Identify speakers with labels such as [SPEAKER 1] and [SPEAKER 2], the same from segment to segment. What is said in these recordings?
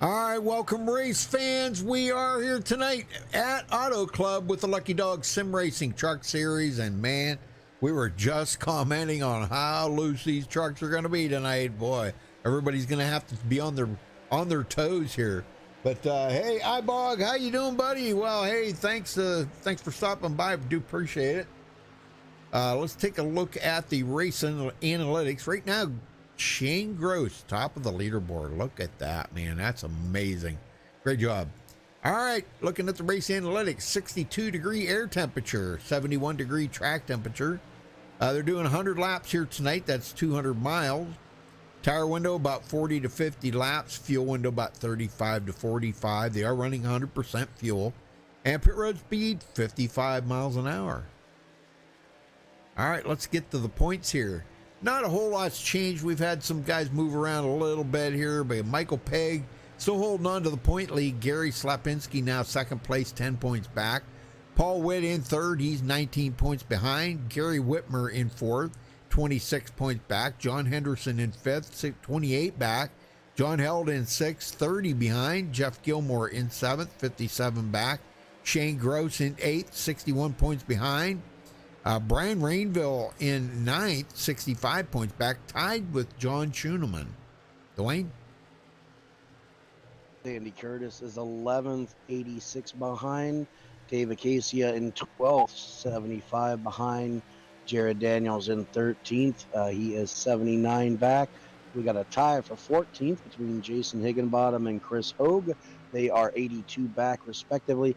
[SPEAKER 1] All right, welcome race fans. We are here tonight at Auto Club with the Lucky Dog Sim Racing Truck Series, and man, we were just commenting on how loose these trucks are going to be tonight. Boy, everybody's going to have to be on their toes here. But hey, iBog, how you doing, buddy? Well, hey, thanks for stopping by. I do appreciate it. Let's take a look at the race analytics right now. Shane Gross, top of the leaderboard. Look at that, man. That's amazing. Great job. All right, looking at the race analytics, 62-degree air temperature, 71-degree track temperature. They're doing 100 laps here tonight. That's 200 miles. Tire window about 40 to 50 laps. Fuel window about 35 to 45. They are running 100% fuel. And pit road speed, 55 miles an hour. All right, let's get to the points here. Not a whole lot's changed. We've had some guys move around a little bit here, but Michael Pegg still holding on to the point lead. Gary Slapinski now second place, 10 points back. Paul Witt in third. He's 19 points behind. Gary Whitmer in fourth, 26 points back. John Henderson in fifth, 28 back. John Held in sixth, 30 behind. Jeff Gilmore in seventh, 57 back. Shane Gross in eighth, 61 points behind. Brian Rainville in ninth, 65 points back, tied with John Schuneman. Dwayne?
[SPEAKER 2] Andy Curtis is 11th, 86 behind. Dave Acacia in 12th, 75 behind. Jared Daniels in 13th. He is 79 back. We got a tie for 14th between Jason Higginbottom and Chris Hogue. They are 82 back, respectively.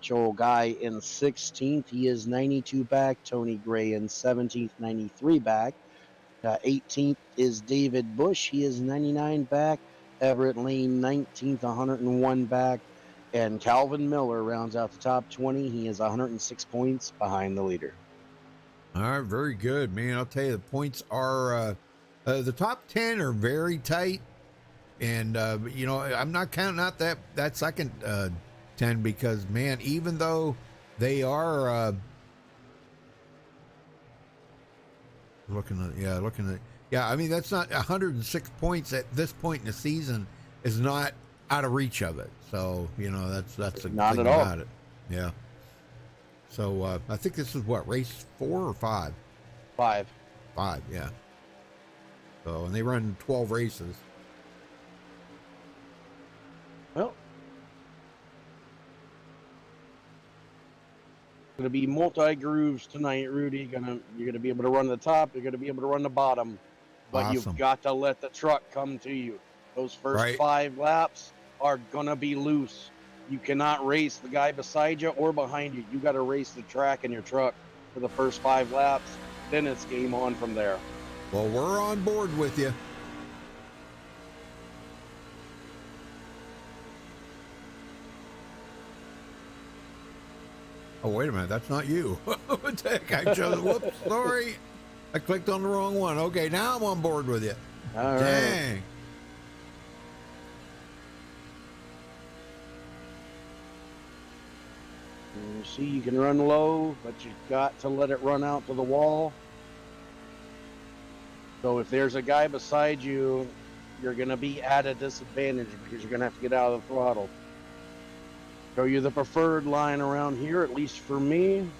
[SPEAKER 2] Joel Guy in 16th. He is 92 back. Tony Gray in 17th, 93 back. 18th is David Bush. He is 99 back. Everett Lane, 19th, 101 back. And Calvin Miller rounds out the top 20. He is 106 points behind the leader.
[SPEAKER 1] All right, very good, man. I'll tell you, the points are, the top 10 are very tight. And, you know, I'm not counting out that second 10 because, man, even though they are looking at, I mean, that's not 106 points at this point in the season is not out of reach of it. So, you know, that's a
[SPEAKER 2] not
[SPEAKER 1] thing
[SPEAKER 2] at all
[SPEAKER 1] about it. Yeah. So I think this is what, race 4 or 5?
[SPEAKER 2] 5.
[SPEAKER 1] 5, yeah. So, and they run 12 races.
[SPEAKER 2] Well, going to be multi-grooves tonight, Rudy. You're gonna be able to run the top. You're going to be able to run the bottom. But
[SPEAKER 1] Awesome.
[SPEAKER 2] You've got to let the truck come to you. Those first 5 laps are going to be loose. You cannot race the guy beside you or behind you. You got to race the track and your truck for the first 5 laps. Then it's game on from there.
[SPEAKER 1] Well, we're on board with you. Oh, wait a minute. That's not you. What the heck? I chose, whoops, sorry. I clicked on the wrong one. Okay, now I'm on board with you.
[SPEAKER 2] All
[SPEAKER 1] Dang.
[SPEAKER 2] right. You see, you can run low, but you've got to let it run out to the wall. So if there's a guy beside you, you're going to be at a disadvantage because you're going to have to get out of the throttle. So you're the preferred line around here, at least for me. I'm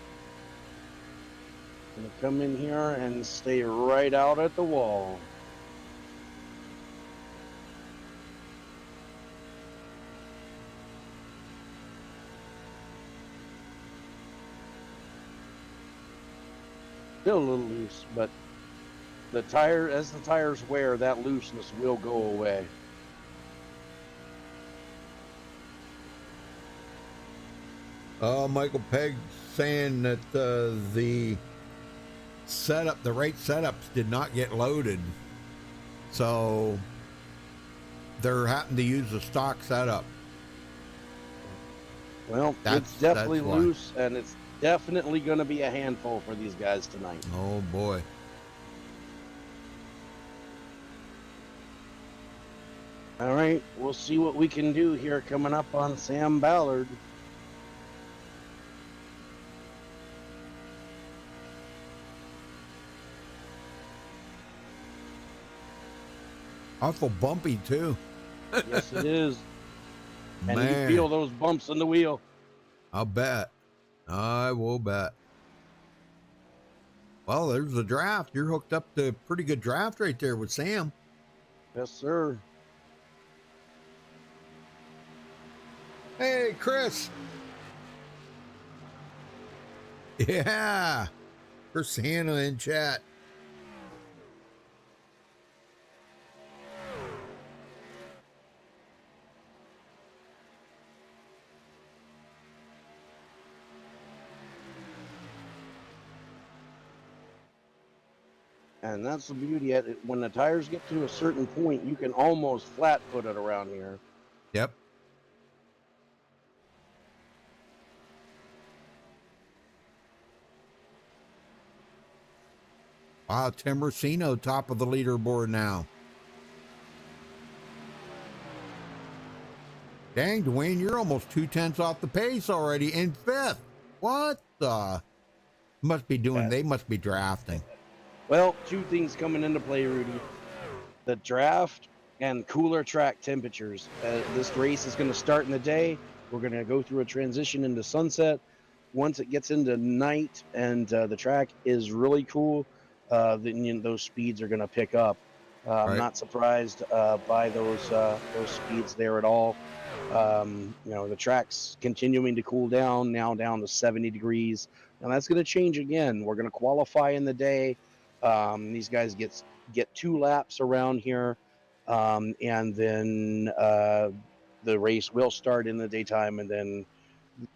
[SPEAKER 2] going to come in here and stay right out at the wall. Still a little loose, but as the tires wear, that looseness will go away.
[SPEAKER 1] Michael Pegg saying that the right setups did not get loaded. So they're having to use the stock setup.
[SPEAKER 2] Well, it's definitely loose, and it's definitely going to be a handful for these guys tonight.
[SPEAKER 1] Oh, boy.
[SPEAKER 2] All right, we'll see what we can do here coming up on Sam Ballard.
[SPEAKER 1] Awful bumpy, too.
[SPEAKER 2] Yes, it is. And
[SPEAKER 1] Man,
[SPEAKER 2] you feel those bumps in the wheel.
[SPEAKER 1] I'll bet. I will bet. Well, there's the draft. You're hooked up to a pretty good draft right there with Sam.
[SPEAKER 2] Yes, sir.
[SPEAKER 1] Hey, Chris. Yeah. Chris Hanna in chat.
[SPEAKER 2] And that's the beauty at it. When the tires get to a certain point, you can almost flat foot it around here.
[SPEAKER 1] Yep. Wow, Tim Racino, top of the leaderboard now. Dang, Dwayne, you're almost 2/10 off the pace already in 5th. What the? Must be doing, they must be drafting.
[SPEAKER 2] Well, two things coming into play, Rudy. The draft and cooler track temperatures. This race is going to start in the day. We're going to go through a transition into sunset. Once it gets into night and the track is really cool, then those speeds are going to pick up. I'm not surprised by those speeds there at all. The track's continuing to cool down, now down to 70 degrees. And that's going to change again. We're going to qualify in the day. These guys get 2 laps around here, and then the race will start in the daytime and then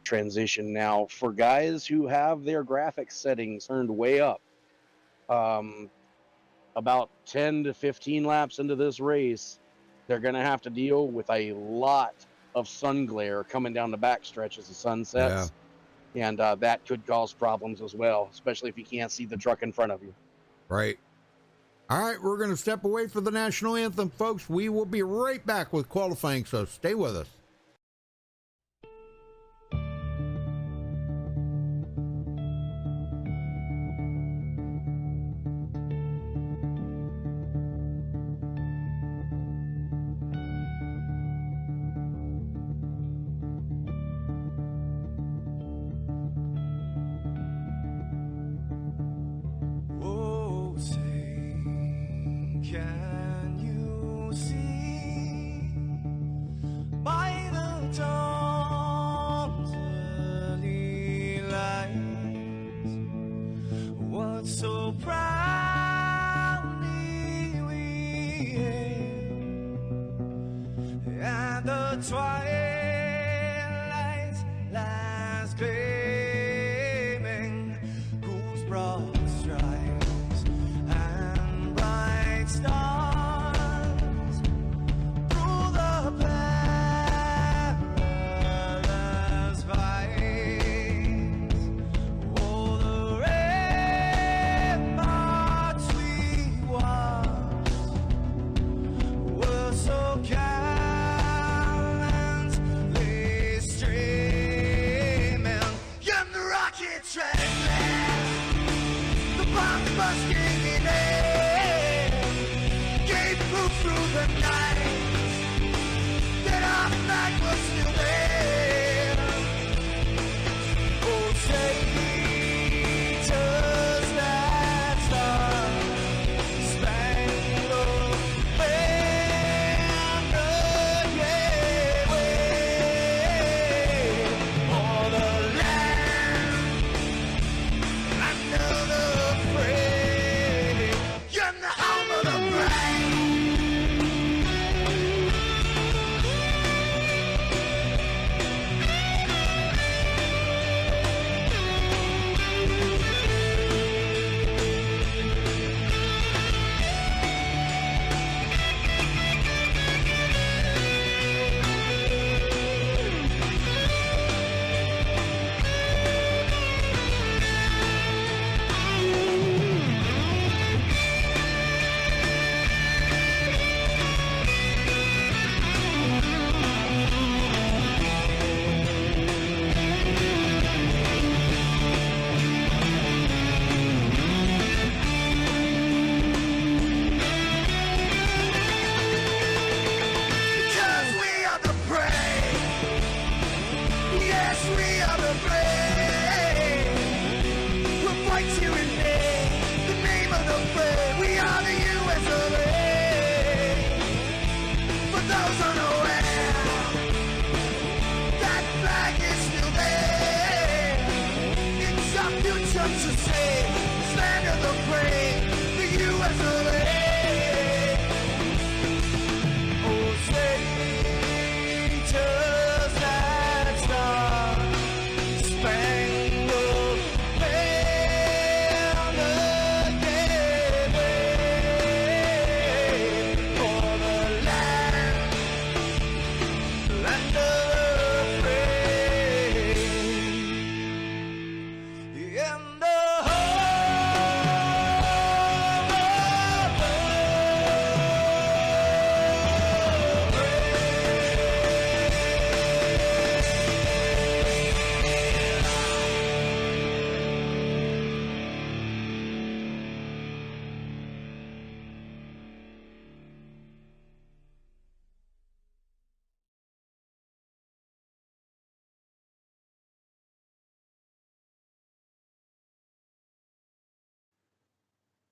[SPEAKER 2] transition. Now, for guys who have their graphics settings turned way up, about 10 to 15 laps into this race, they're going to have to deal with a lot of sun glare coming down the backstretch as the sun sets. Yeah. And that could cause problems as well, especially if you can't see the truck in front of you.
[SPEAKER 1] Right. All right, we're going to step away for the national anthem, folks. We will be right back with qualifying, so stay with us.
[SPEAKER 3] Can you see by the dawn's early light what so proudly we hailed at the twilight's last gleaming, whose broad stripes and bright stars through the perilous fights, oh, the ramparts we watched were so gallantly streaming, and the rocket train, the bombs bursting in air, gave proof through the night that our flag was still there. Oh, say, does that star-spangled banner yet wave o'er the land under the praise, and the home of the brave, those unaware, that flag is still there. It's our future to save, this land of the brave, the U.S. of A. Oh, say, just that star, spangled banner, yeah, wave for the land of the brave, and the home of the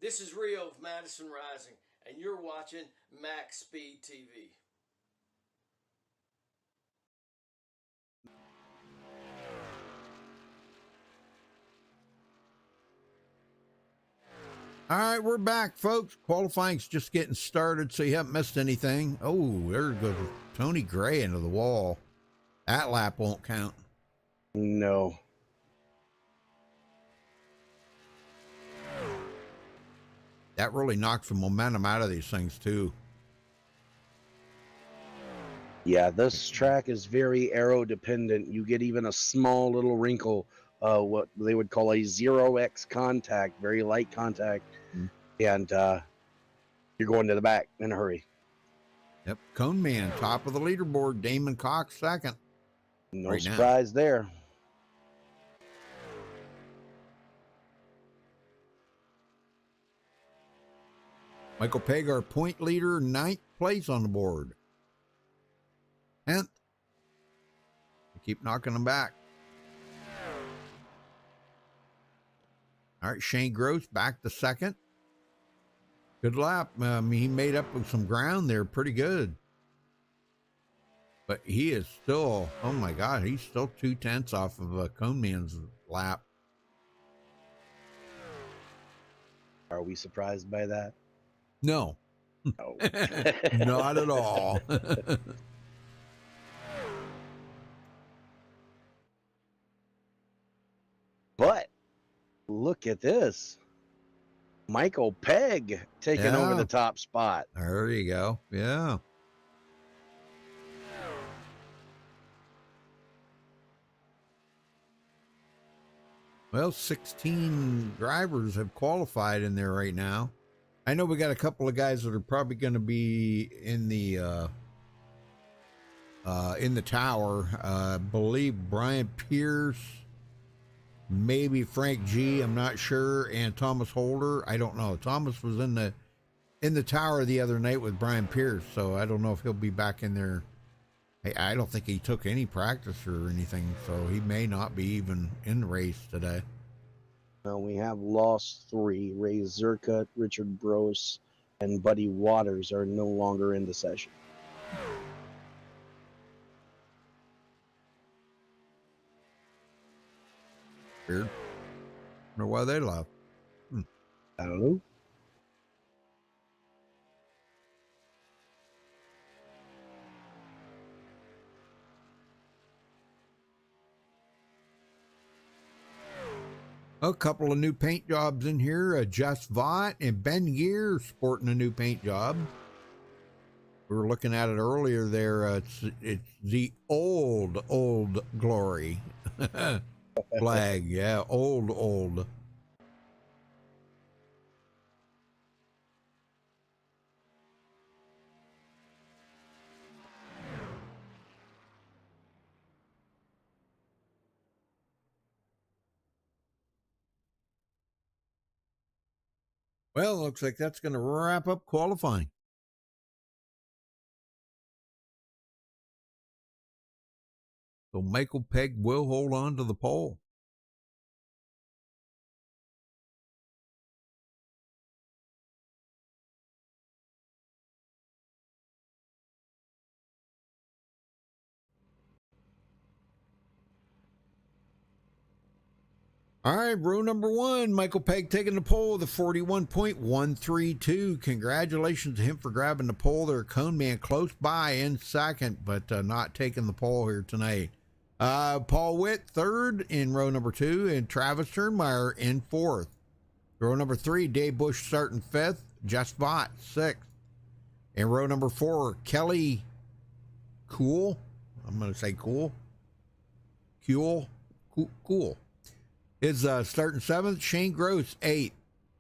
[SPEAKER 4] This is Rio of Madison Rising, and you're watching Max Speed TV.
[SPEAKER 1] All right, we're back, folks. Qualifying's just getting started, so you haven't missed anything. Oh, there goes Tony Gray into the wall. That lap won't count.
[SPEAKER 2] No.
[SPEAKER 1] That really knocks the momentum out of these things, too.
[SPEAKER 2] Yeah, this track is very aero dependent. You get even a small little wrinkle, what they would call a 0x contact, very light contact, and you're going to the back in a hurry.
[SPEAKER 1] Yep, Cone Man, top of the leaderboard. Damon Cox, second.
[SPEAKER 2] No
[SPEAKER 1] Right now.
[SPEAKER 2] surprise there.
[SPEAKER 1] Michael Pegg, our point leader, 9th place on the board. 10th. We keep knocking them back. All right, Shane Gross back to second. Good lap. He made up with some ground there pretty good. But he is still, oh my God, he's still 2/10 off of Cone Man's lap.
[SPEAKER 2] Are we surprised by that?
[SPEAKER 1] No,
[SPEAKER 2] No.
[SPEAKER 1] not at all.
[SPEAKER 2] But look at this. Michael Pegg taking over
[SPEAKER 1] Yeah.
[SPEAKER 2] the top spot.
[SPEAKER 1] There you go. Yeah. Well, 16 drivers have qualified in there right now. I know we got a couple of guys that are probably going to be in the tower. I believe Brian Pierce, maybe Frank G. I'm not sure, and Thomas Holder. I don't know. Thomas was in the tower the other night with Brian Pierce, so I don't know if he'll be back in there. I don't think he took any practice or anything, so he may not be even in the race today.
[SPEAKER 2] Well, we have lost 3. Ray Zerkut, Richard Brose, and Buddy Waters are no longer in the session.
[SPEAKER 1] Weird. Wonder why they left.
[SPEAKER 2] I don't know.
[SPEAKER 1] A couple of new paint jobs in here. Jess Vaught and Ben Gear sporting a new paint job. We were looking at it earlier there. It's the old glory flag. Yeah, old. Well, looks like that's going to wrap up qualifying. So Michael Pegg will hold on to the pole. All right, row number 1, Michael Pegg taking the pole with a 41.132. Congratulations to him for grabbing the pole there. Cone Man close by in second, but not taking the pole here tonight. Paul Witt third in row number 2, and Travis Turnmeyer in fourth. Row number 3, Dave Bush starting fifth, Jess Vaught sixth. In row number 4, Kelly Cool. I'm going to say Cool. Cool. Is starting 7th, Shane Gross 8th.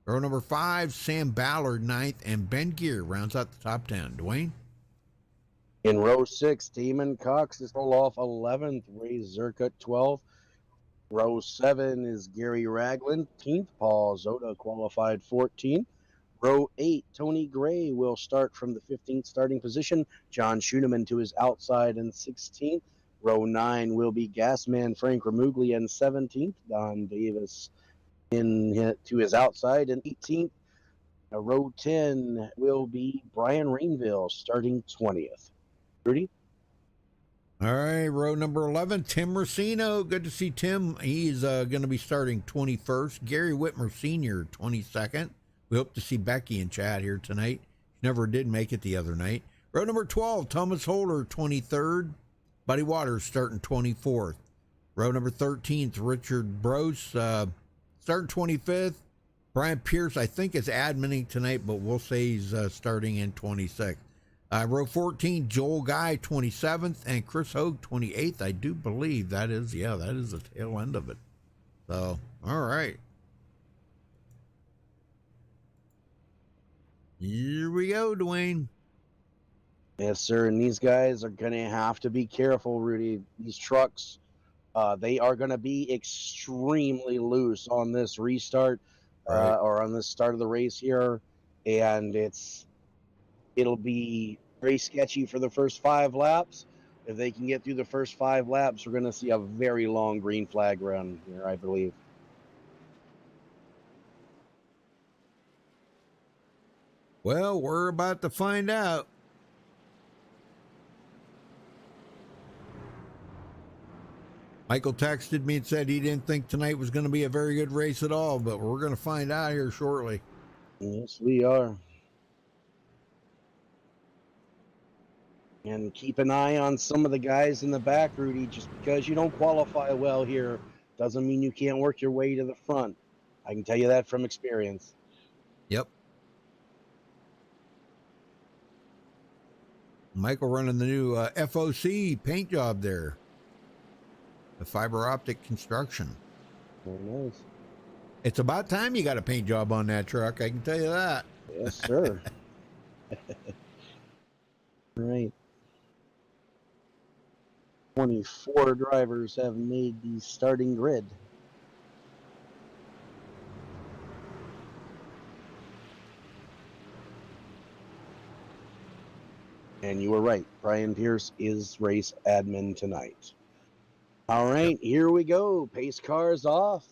[SPEAKER 1] Row number 5, Sam Ballard 9th, and Ben Gear rounds out the top 10. Dwayne?
[SPEAKER 2] In row 6, Damon Cox is roll off 11th, Ray Zerkut 12th. Row 7 is Gary Ragland 13th, Paul Zota qualified 14th. Row 8, Tony Gray will start from the 15th starting position. John Schooneman to his outside in 16th. Row 9 will be Gasman Frank Ramuglia in 17th. Don Davis to his outside in 18th. Row 10 will be Brian Rainville starting 20th. Rudy?
[SPEAKER 1] All right, row number 11, Tim Racino. Good to see Tim. He's going to be starting 21st. Gary Whitmer Sr., 22nd. We hope to see Becky and Chad here tonight. She never did make it the other night. Row number 12, Thomas Holder, 23rd. Buddy Waters starting 24th. Row number 13th, Richard Brose starting 25th. Brian Pierce, I think, is adminning tonight, but we'll say he's starting in 26th. Row 14, Joel Guy, 27th, and Chris Hogue, 28th. I do believe that is the tail end of it. So, all right. Here we go, Dwayne.
[SPEAKER 2] Yes, sir. And these guys are going to have to be careful, Rudy. These trucks, they are going to be extremely loose on this restart or on the start of the race here. And it'll be very sketchy for the first 5 laps. If they can get through the first 5 laps, we're going to see a very long green flag run here, I believe.
[SPEAKER 1] Well, we're about to find out. Michael texted me and said he didn't think tonight was going to be a very good race at all, but we're going to find out here shortly.
[SPEAKER 2] Yes, we are. And keep an eye on some of the guys in the back, Rudy. Just because you don't qualify well here doesn't mean you can't work your way to the front. I can tell you that from experience.
[SPEAKER 1] Yep. Michael running the new FOC paint job there. The fiber optic construction.
[SPEAKER 2] Very nice.
[SPEAKER 1] It's about time you got a paint job on that truck, I can tell you that.
[SPEAKER 2] Yes, sir. Right. 24 drivers have made the starting grid. And you were right. Brian Pierce is race admin tonight. All right, here we go. Pace cars off.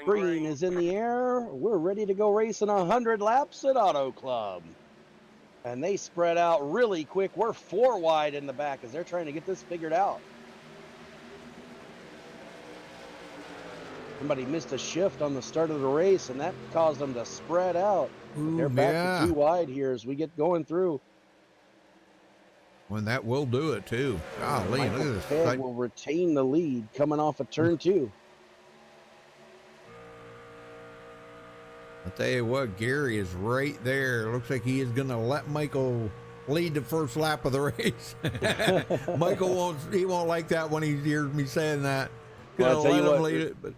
[SPEAKER 2] Green is in the air. We're ready to go racing 100 laps at Auto Club. And they spread out really quick. We're 4 wide in the back as they're trying to get this figured out. Somebody missed a shift on the start of the race, and that caused them to spread out.
[SPEAKER 1] Ooh,
[SPEAKER 2] they're back to 2 wide here as we get going through.
[SPEAKER 1] When that will do it, too. Golly, look
[SPEAKER 2] Michael
[SPEAKER 1] at
[SPEAKER 2] Pegg
[SPEAKER 1] this.
[SPEAKER 2] will retain the lead coming off of turn 2.
[SPEAKER 1] I'll tell you what, Gary is right there. Looks like he is going to let Michael lead the first lap of the race. Michael won't like that when he hears me saying that.
[SPEAKER 2] Well,
[SPEAKER 1] Gonna let him lead it,
[SPEAKER 2] but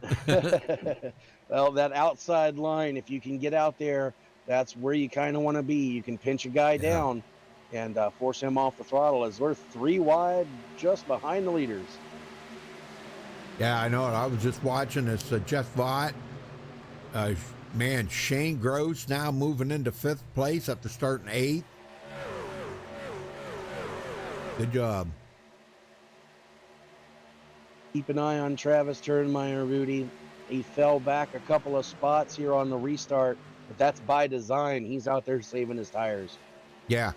[SPEAKER 2] well, that outside line, if you can get out there, that's where you kind of want to be. You can pinch a guy down and force him off the throttle as we're 3 wide just behind the leaders.
[SPEAKER 1] Yeah, I know it. I was just watching this. Jeff Vaught, man, Shane Gross now moving into 5th place after starting 8th. Good job.
[SPEAKER 2] Keep an eye on Travis Turnmeyer, Rudy. He fell back a couple of spots here on the restart, but that's by design. He's out there saving his tires.
[SPEAKER 1] Yeah.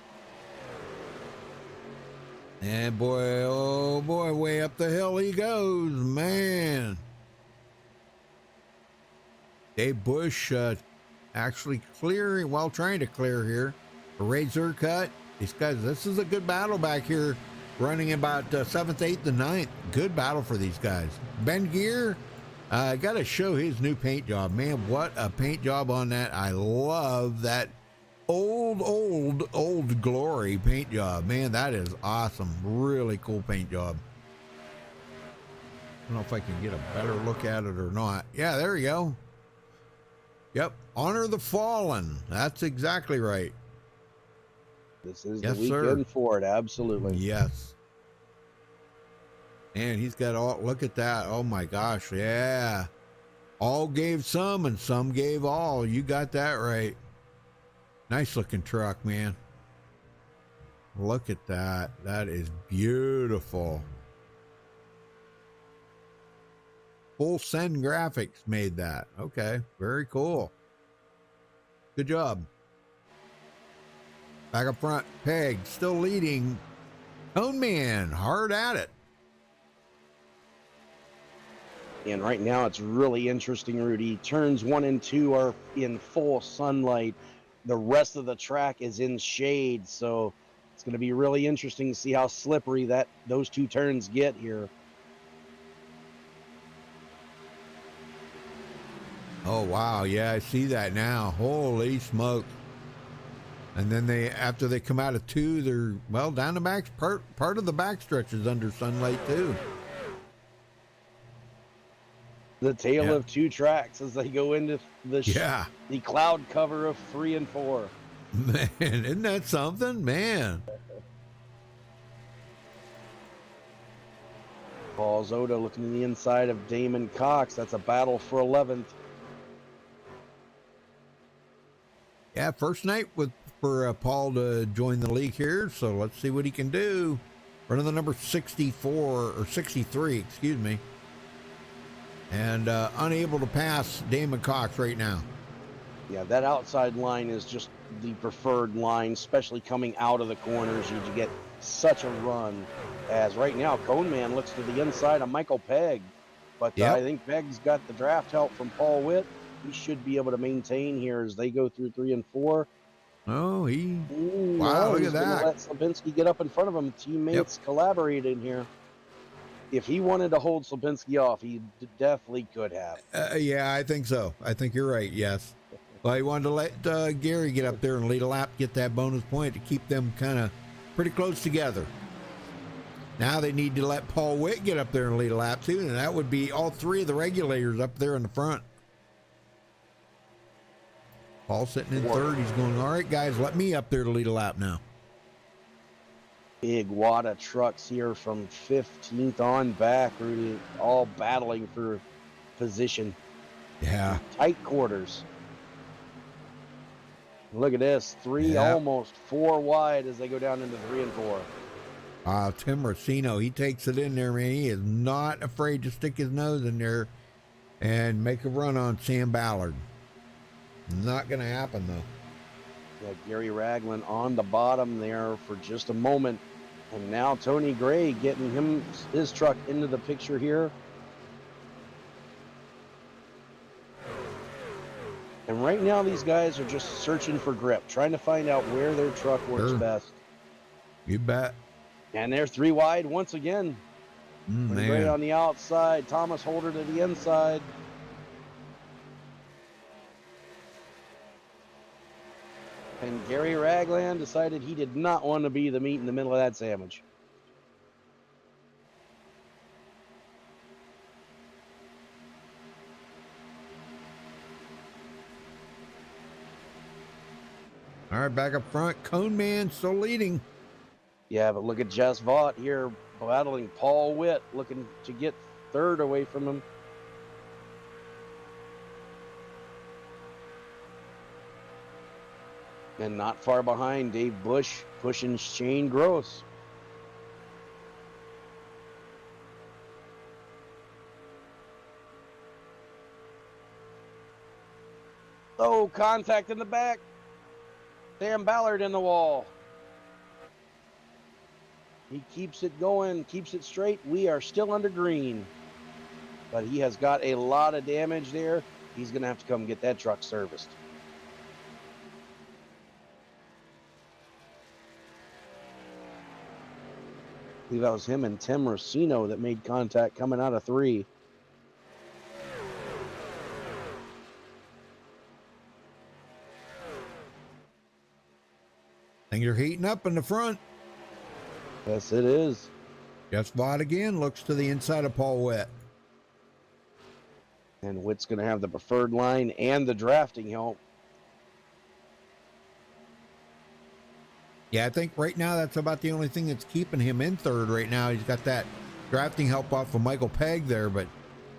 [SPEAKER 1] And boy, oh boy, way up the hill he goes, man. Dave Bush actually clearing, well, trying to clear here. A razor cut. These guys, this is a good battle back here, running about 7th, 8th, and 9th. Good battle for these guys. Ben Gear, got to show his new paint job. Man, what a paint job on that. I love that old glory paint job. Man, that is awesome. Really cool paint job. I don't know if I can get a better look at it or not. Yeah, there you go. Yep, Honor the Fallen. That's exactly right.
[SPEAKER 2] This is
[SPEAKER 1] Yes,
[SPEAKER 2] the weekend
[SPEAKER 1] sir.
[SPEAKER 2] for it, absolutely.
[SPEAKER 1] Yes. And he's got all, look at that. Oh my gosh, yeah. All gave some and some gave all. You got that right. Nice looking truck, man. Look at that. That is beautiful. Full Send Graphics made that. Okay, very cool. Good job. Back up front, Peg still leading. Cone Man hard at it.
[SPEAKER 2] And right now it's really interesting, Rudy. Turns 1 and 2 are in full sunlight. The rest of the track is in shade, so it's going to be really interesting to see how slippery those 2 turns get here.
[SPEAKER 1] Oh wow, yeah, I see that now. Holy smoke. And then after they come out of 2, they're, well, down the back, part of the back stretch is under sunlight too.
[SPEAKER 2] The tale of 2 tracks as they go into the cloud cover of 3 and 4.
[SPEAKER 1] Man, isn't that something? Man.
[SPEAKER 2] Paul Zoda looking in the inside of Damon Cox. That's a battle for 11th.
[SPEAKER 1] Yeah, first night for Paul to join the league here, so let's see what he can do. Running the number 64 or 63, excuse me, and unable to pass Damon Cox right now.
[SPEAKER 2] Yeah, that outside line is just the preferred line, especially coming out of the corners. You get such a run. As right now, Cone Man looks to the inside of Michael Pegg, but I think Pegg's got the draft help from Paul Witt. He should be able to maintain here as they go through 3 and 4.
[SPEAKER 1] Oh,
[SPEAKER 2] Wow,
[SPEAKER 1] look at that.
[SPEAKER 2] Let Slabinski get up in front of him. Teammates collaborate in here. If he wanted to hold Slabinski off, he definitely could have.
[SPEAKER 1] Yeah, I think so. I think you're right, yes. Well, he wanted to let Gary get up there and lead a lap, get that bonus point to keep them kind of pretty close together. Now they need to let Paul Witt get up there and lead a lap too, and that would be all 3 of the regulators up there in the front. Paul sitting in 3rd. He's going, all right, guys, let me up there to lead a lap now.
[SPEAKER 2] Big wad of trucks here from 15th on back, Rudy, all battling for position.
[SPEAKER 1] Yeah.
[SPEAKER 2] Tight quarters. Look at this, 3 almost 4 wide as they go down into 3 and 4.
[SPEAKER 1] Tim Racino, he takes it in there, man. He is not afraid to stick his nose in there and make a run on Sam Ballard. Not going to happen, though.
[SPEAKER 2] Yeah, Gary Ragland on the bottom there for just a moment. And now Tony Gray getting his truck into the picture here. And right now these guys are just searching for grip, trying to find out where their truck works best.
[SPEAKER 1] You bet.
[SPEAKER 2] And they're 3 wide once again. Tony Gray on the outside, Thomas Holder to the inside. And Gary Ragland decided he did not want to be the meat in the middle of that sandwich.
[SPEAKER 1] All right, back up front. Cone Man still leading.
[SPEAKER 2] Yeah, but look at Jess Vaught here battling Paul Witt, looking to get 3rd away from him. And not far behind, Dave Bush pushing Shane Gross. Oh, contact in the back. Sam Ballard in the wall. He keeps it going, keeps it straight. We are still under green. But he has got a lot of damage there. He's going to have to come get that truck serviced. I believe that was him and Tim Racino that made contact coming out of 3.
[SPEAKER 1] Things are heating up in the front.
[SPEAKER 2] Yes, it is.
[SPEAKER 1] Just Vaught again looks to the inside of Paul Witt.
[SPEAKER 2] And Witt's going to have the preferred line and the drafting help.
[SPEAKER 1] Yeah, I think right now that's about the only thing that's keeping him in third right now. He's got that drafting help off of Michael Pegg there, but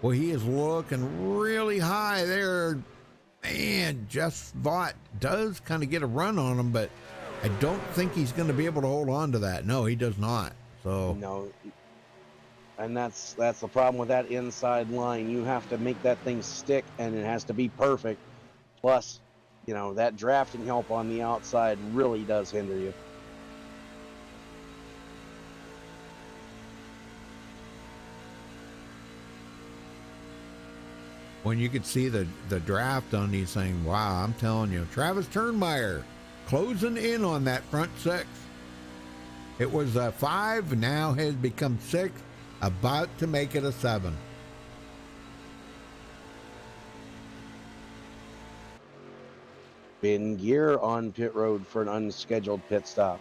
[SPEAKER 1] well, he is looking really high there. Man, Just Vaught does kind of get a run on him, but I don't think he's going to be able to hold on to that. No, he does not. So
[SPEAKER 2] No. And that's the problem with that inside line. You have to make that thing stick, and it has to be perfect. Plus, you know, that drafting help on the outside really does hinder you.
[SPEAKER 1] when you could see the draft on these things, wow, I'm telling you, Travis Turnmeyer closing in on that front 6. It was a 5, now has become 6, about to make it a 7.
[SPEAKER 2] Ben Gear on pit road for an unscheduled pit stop.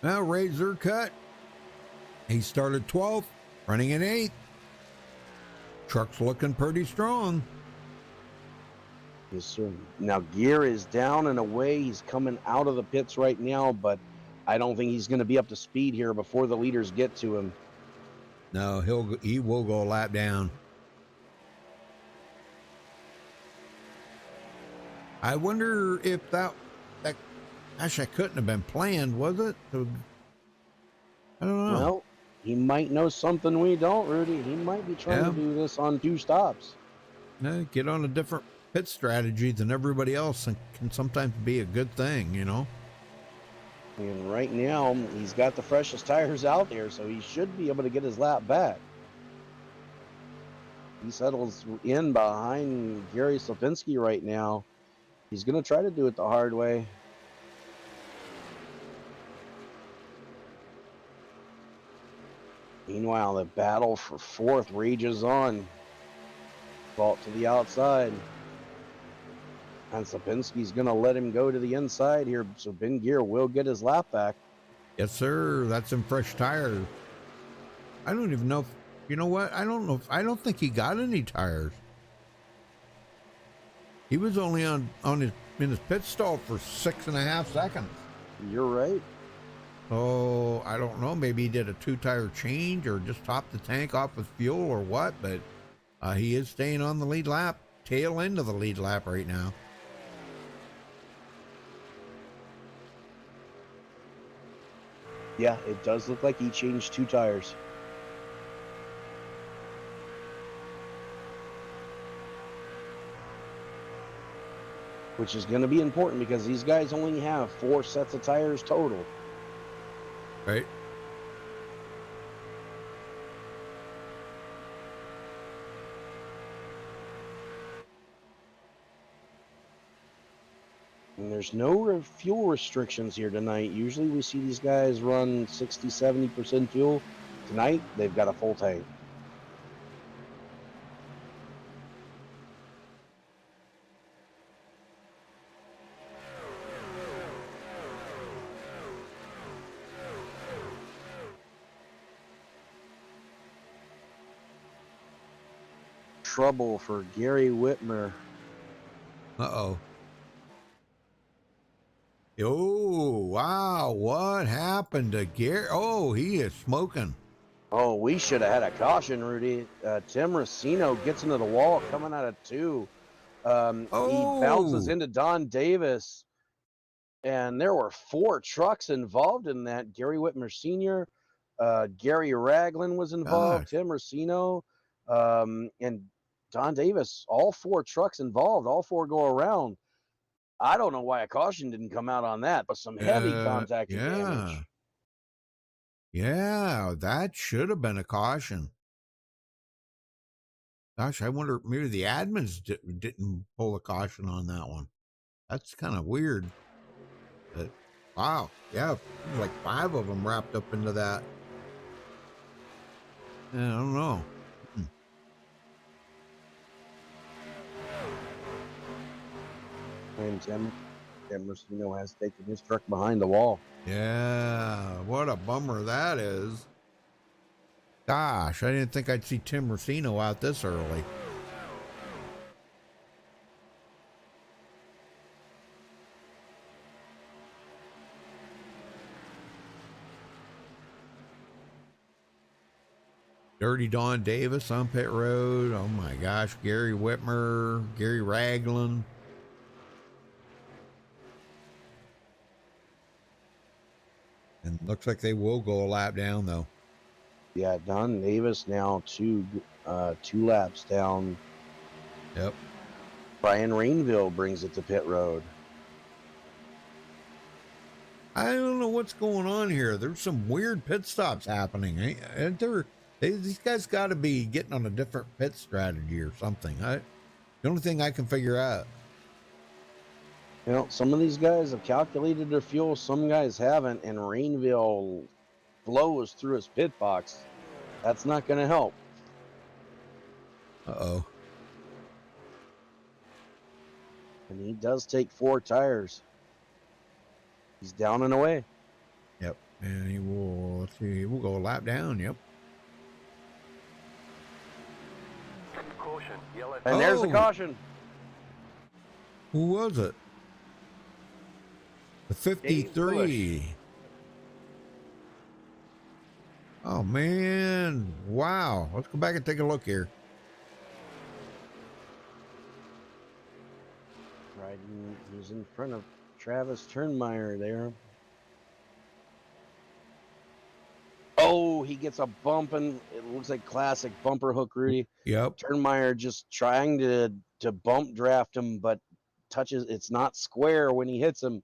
[SPEAKER 1] Now Razor cut. He started 12th, running in 8th. Truck's looking pretty strong.
[SPEAKER 2] Yes, sir. Now Gear is down and away. He's coming out of the pits right now, but I don't think he's going to be up to speed here before the leaders get to him.
[SPEAKER 1] No, he will go a lap down. I wonder if that gosh, that couldn't have been planned, was it? I don't know.
[SPEAKER 2] Well, he might know something we don't, Rudy. He might be trying to do this on 2 stops.
[SPEAKER 1] No, get on a different pit strategy than everybody else, and can sometimes be a good thing, you know.
[SPEAKER 2] And right now, he's got the freshest tires out there, so he should be able to get his lap back. He settles in behind Gary Slopinski right now. He's going to try to do it the hard way. Meanwhile, the battle for 4th rages on. Vault to the outside. And Slopinski's going to let him go to the inside here, so Ben Gear will get his lap back.
[SPEAKER 1] Yes, sir. That's some fresh tires. I don't even know if, you know what? I don't think he got any tires. He was only in his pit stall for 6.5 seconds.
[SPEAKER 2] You're right.
[SPEAKER 1] Oh, I don't know. Maybe he did a 2-tire change or just topped the tank off with fuel or what, but he is staying on the lead lap, tail end of the lead lap right now.
[SPEAKER 2] Yeah, it does look like he changed 2 tires. Which is going to be important because these guys only have 4 sets of tires total.
[SPEAKER 1] Right.
[SPEAKER 2] And there's no fuel restrictions here tonight. Usually we see these guys run 60-70% fuel. Tonight, they've got a full tank. Trouble for Gary Whitmer.
[SPEAKER 1] Uh-oh. Oh, wow. What happened to Gary? Oh, he is smoking.
[SPEAKER 2] Oh, we should have had a caution, Rudy. Tim Racino gets into the wall coming out of 2. He bounces into Don Davis. And there were 4 trucks involved in that. Gary Whitmer Sr., Gary Ragland was involved,
[SPEAKER 1] Gosh.
[SPEAKER 2] Tim Racino, and Don Davis. All 4 trucks involved. All 4 go around. I don't know why a caution didn't come out on that, but some heavy contact and damage.
[SPEAKER 1] Yeah, that should have been a caution. Gosh, I wonder, maybe the admins didn't pull a caution on that one. That's kind of weird. But, wow, yeah, like 5 of them wrapped up into that. Yeah, I don't know.
[SPEAKER 2] And Tim Racino has taken his truck behind the wall.
[SPEAKER 1] Yeah, what a bummer that is. Gosh, I didn't think I'd see Tim Racino out this early. Dirty Don Davis on pit road. Oh my gosh, Gary Whitmer, Gary Ragland. And looks like they will go a lap down though.
[SPEAKER 2] Yeah, Don Davis now 2 laps down.
[SPEAKER 1] Yep.
[SPEAKER 2] Brian Rainville brings it to pit road.
[SPEAKER 1] I don't know what's going on here. There's some weird pit stops happening. These guys got to be getting on a different pit strategy or something. The only thing I can figure out.
[SPEAKER 2] You know, some of these guys have calculated their fuel, some guys haven't, and Rainville blows through his pit box. That's not going to help.
[SPEAKER 1] Uh-oh.
[SPEAKER 2] And he does take 4 tires. He's down and away.
[SPEAKER 1] Yep. And he will, let's see, we'll go a lap down. Yep.
[SPEAKER 3] Caution, yellow.
[SPEAKER 2] And there's the
[SPEAKER 1] Oh.
[SPEAKER 2] caution.
[SPEAKER 1] Who was it? The 53. Oh, man. Wow. Let's go back and take a look here.
[SPEAKER 2] He's in front of Travis Turnmeyer there. Oh, he gets a bump, and it looks like classic bumper hook, Rudy.
[SPEAKER 1] Yep.
[SPEAKER 2] Turnmeyer just trying to bump draft him, but it's not square when he hits him,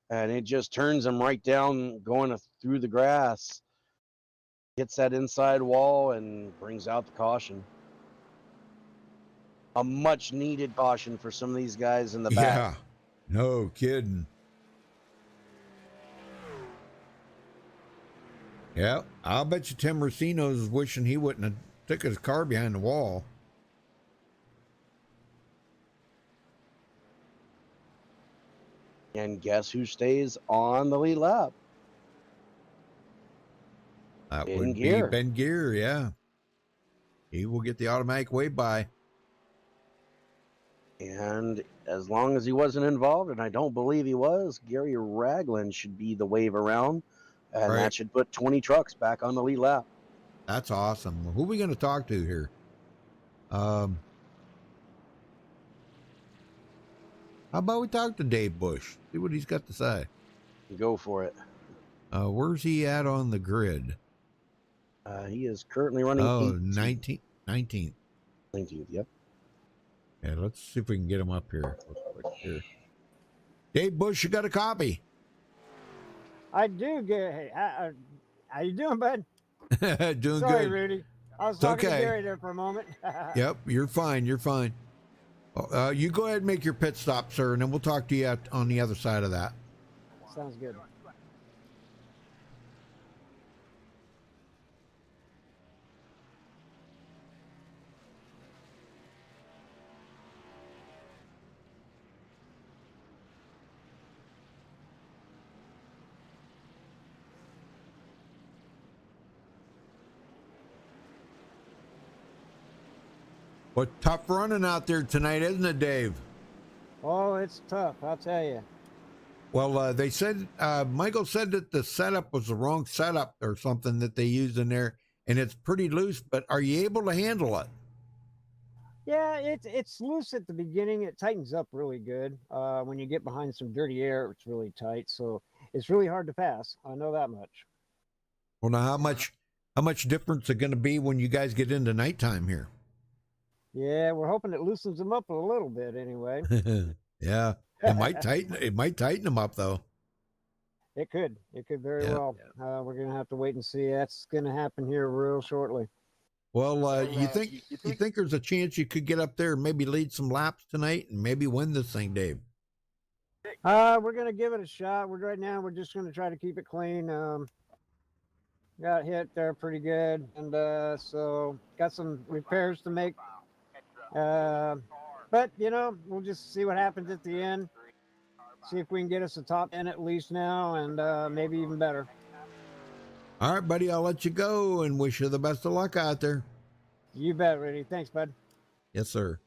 [SPEAKER 2] and it just turns him right down going through the grass. Hits that inside wall and brings out the caution. A much needed caution for some of these guys in the back.
[SPEAKER 1] Yeah. No kidding. Yeah, I'll bet you Tim Racino's wishing he wouldn't have took his car behind the wall.
[SPEAKER 2] And guess who stays on the lead lap?
[SPEAKER 1] That
[SPEAKER 2] Ben
[SPEAKER 1] would
[SPEAKER 2] Gear.
[SPEAKER 1] be Ben Gear, yeah. He will get the automatic wave by.
[SPEAKER 2] And as long as he wasn't involved, and I don't believe he was, Gary Ragland should be the wave around, and
[SPEAKER 1] Right.
[SPEAKER 2] that should put 20 trucks back on the lead lap.
[SPEAKER 1] That's awesome. Who are we going to talk to here? How about we talk to Dave Bush? See what he's got to say.
[SPEAKER 2] Go for it.
[SPEAKER 1] Where's he at on the grid?
[SPEAKER 2] He is currently running
[SPEAKER 1] 19th.
[SPEAKER 2] 19th. Yep.
[SPEAKER 1] Yeah, let's see if we can get him up here. Here. Dave Bush, you got a copy?
[SPEAKER 5] I do get. Hey, how you doing, bud?
[SPEAKER 1] Doing
[SPEAKER 5] Sorry,
[SPEAKER 1] good.
[SPEAKER 5] Rudy. I was
[SPEAKER 1] It's
[SPEAKER 5] talking
[SPEAKER 1] okay.
[SPEAKER 5] to Gary there for a moment.
[SPEAKER 1] Yep, you're fine. You're fine. You go ahead and make your pit stop, sir, and then we'll talk to you on the other side of that.
[SPEAKER 5] Sounds good.
[SPEAKER 1] But tough running out there tonight, isn't it, Dave?
[SPEAKER 5] Oh, it's tough. I'll tell you.
[SPEAKER 1] Well, they said, Michael said that the setup was the wrong setup or something that they used in there, and it's pretty loose, but are you able to handle it?
[SPEAKER 5] Yeah, it's loose at the beginning. It tightens up really good. When you get behind some dirty air, it's really tight. So it's really hard to pass. I know that much.
[SPEAKER 1] Well, now how much difference is it going to be when you guys get into nighttime here?
[SPEAKER 5] Yeah, we're hoping it loosens them up a little bit anyway.
[SPEAKER 1] Yeah, it might tighten them up though.
[SPEAKER 5] It could. It could very
[SPEAKER 1] Yeah.
[SPEAKER 5] well. We're gonna have to wait and see. That's gonna happen here real shortly.
[SPEAKER 1] Well, you think there's a chance you could get up there and maybe lead some laps tonight and maybe win this thing, Dave?
[SPEAKER 5] We're gonna give it a shot. Right now we're just gonna try to keep it clean. Got hit there pretty good, and so got some repairs to make. But we'll just see what happens at the end. See if we can get us a top 10 at least now, and maybe even better.
[SPEAKER 1] All right, buddy, I'll let you go and wish you the best of luck out there.
[SPEAKER 5] You bet, Rudy. Thanks, bud.
[SPEAKER 1] Yes, sir.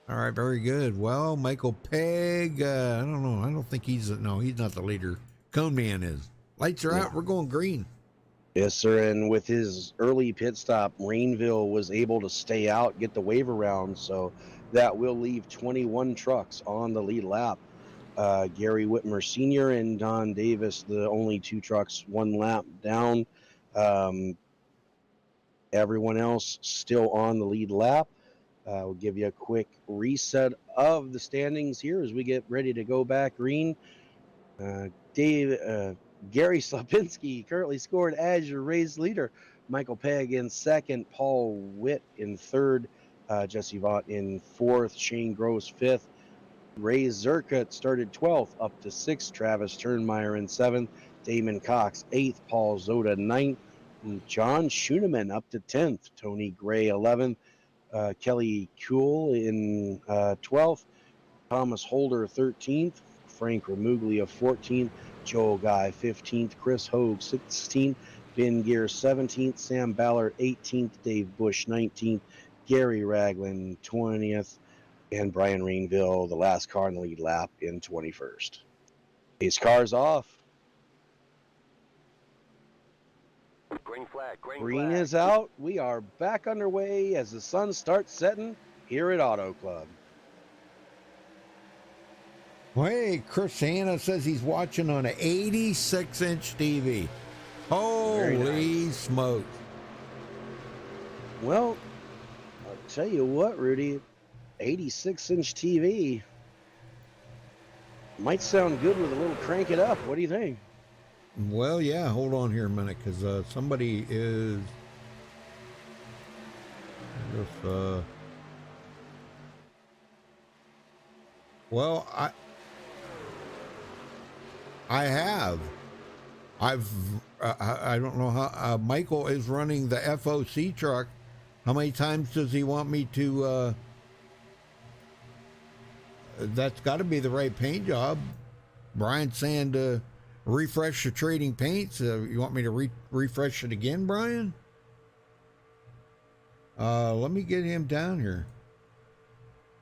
[SPEAKER 1] All right, very good. Well, Michael Pegg, I don't know. I don't think he's not the leader. Cone Man is. Lights are out. We're going green.
[SPEAKER 2] Yes, sir. And with his early pit stop, Rainville was able to stay out, get the wave around. So that will leave 21 trucks on the lead lap. Gary Whitmer Sr. and Don Davis, the only two trucks, one lap down. Everyone else still on the lead lap. We'll give you a quick reset of the standings here as we get ready to go back green. Gary Slapinski currently scored as your race leader. Michael Pegg in second, Paul Witt in third, Jesse Vaught in fourth, Shane Gross fifth. Ray Zerkut started 12th up to 6th. Travis Turnmeyer in 7th. Damon Cox 8th. Paul Zoda 9th. And John Schooneman up to 10th. Tony Gray 11th. Kelly Kuhl in 12th. Thomas Holder 13th. Frank Ramuglia 14th. Joel Guy 15th. Chris Hogue 16th. Ben Gear 17th. Sam Ballard 18th. Dave Bush 19th. Gary Ragland 20th. And Brian Rainville, the last car in the lead lap, in 21st. His car's off.
[SPEAKER 6] Green flag.
[SPEAKER 2] Green is out. We are back underway as the sun starts setting here at Auto Club.
[SPEAKER 1] Well, hey, Chris Hanna says he's watching on an 86-inch TV. Holy smokes.
[SPEAKER 2] Well, I'll tell you what, Rudy, 86-inch TV might sound good with a little crank it up. What do you think?
[SPEAKER 1] Well, yeah, hold on here a minute, because somebody is just, well, I don't know how, Michael is running the FOC truck. How many times does he want me to, that's got to be the right paint job. Brian's saying to refresh the trading paints. You want me to refresh it again, Brian? Let me get him down here.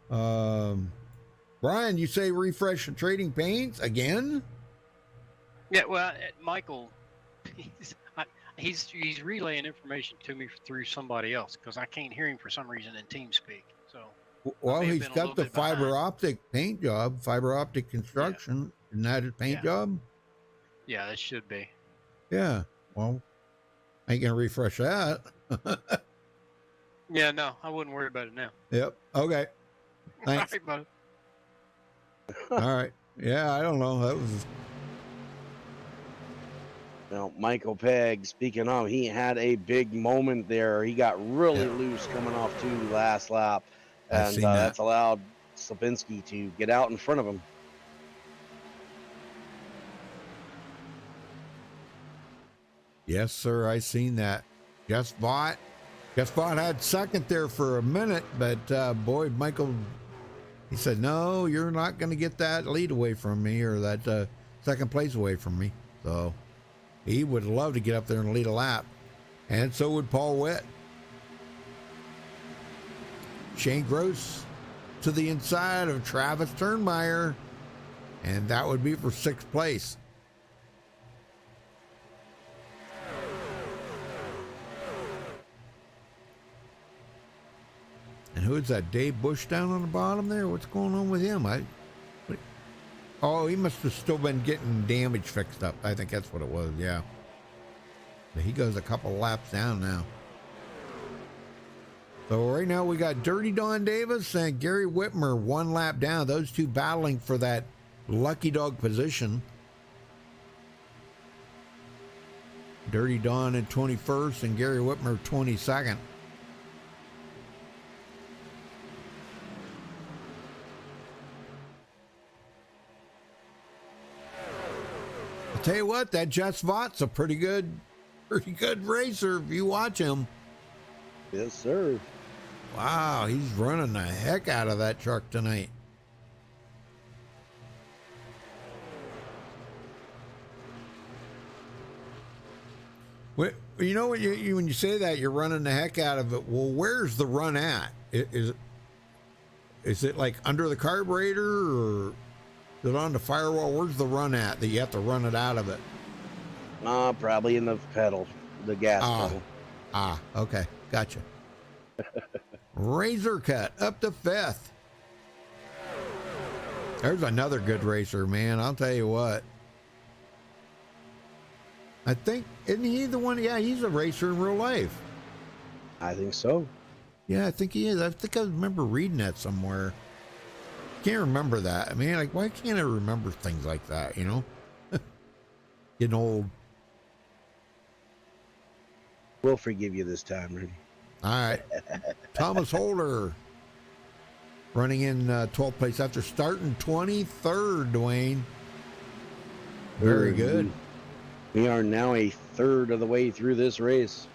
[SPEAKER 1] Brian, you say refresh the trading paints again?
[SPEAKER 7] Yeah, well, Michael, he's relaying information to me through somebody else because I can't hear him for some reason in TeamSpeak. So,
[SPEAKER 1] well, he's got the fiber optic paint job, fiber optic construction. Yeah. Isn't that his paint job?
[SPEAKER 7] Yeah, that should be.
[SPEAKER 1] Yeah. Well, I ain't gonna refresh that.
[SPEAKER 7] Yeah, no, I wouldn't worry about it now.
[SPEAKER 1] Yep. Okay. Thanks.
[SPEAKER 7] All right, buddy.
[SPEAKER 1] All right. Yeah, I don't know. That was.
[SPEAKER 2] Now, Michael Pegg, speaking of, he had a big moment there. He got really loose coming off to last lap. And that's allowed Slapinski to get out in front of him.
[SPEAKER 1] Yes, sir. I seen that. Jess Vaught had second there for a minute, but boy, Michael, he said, no, you're not going to get that lead away from me, or that second place away from me. So he would love to get up there and lead a lap. And so would Paul Witt. Shane Gross to the inside of Travis Turnmeyer, and that would be for sixth place. who is that? Dave Bush down on the bottom there? What's going on with him? Oh, he must have still been getting damage fixed up. I think that's what it was, yeah. But he goes a couple laps down now. So right now we got Dirty Don Davis and Gary Whitmer 1 lap down. Those two battling for that lucky dog position. Dirty Don in 21st and Gary Whitmer 22nd. I'll tell you what, that Jess Vought's a pretty good racer if you watch him.
[SPEAKER 2] Yes, sir.
[SPEAKER 1] Wow, he's running the heck out of that truck tonight. You know what? When you say that, you're running the heck out of it. Well, where's the run at? Is it like under the carburetor, or is it on the firewall? Where's the run at that you have to run it out of it?
[SPEAKER 2] Probably in the pedal, the gas pedal.
[SPEAKER 1] Okay, gotcha. Razor Cut up to 5th. There's another good racer, man. I'll tell you what. I think, isn't he the one? Yeah, he's a racer in real life.
[SPEAKER 2] I think so.
[SPEAKER 1] Yeah, I think he is. I think I remember reading that somewhere. Can't remember that. I mean, like, why can't I remember things like that, you know? Getting old.
[SPEAKER 2] We'll forgive you this time, Rudy.
[SPEAKER 1] All right. Thomas Holder running in 12th place after starting 23rd, Dwayne. Very good.
[SPEAKER 2] We are now a third of the way through this race.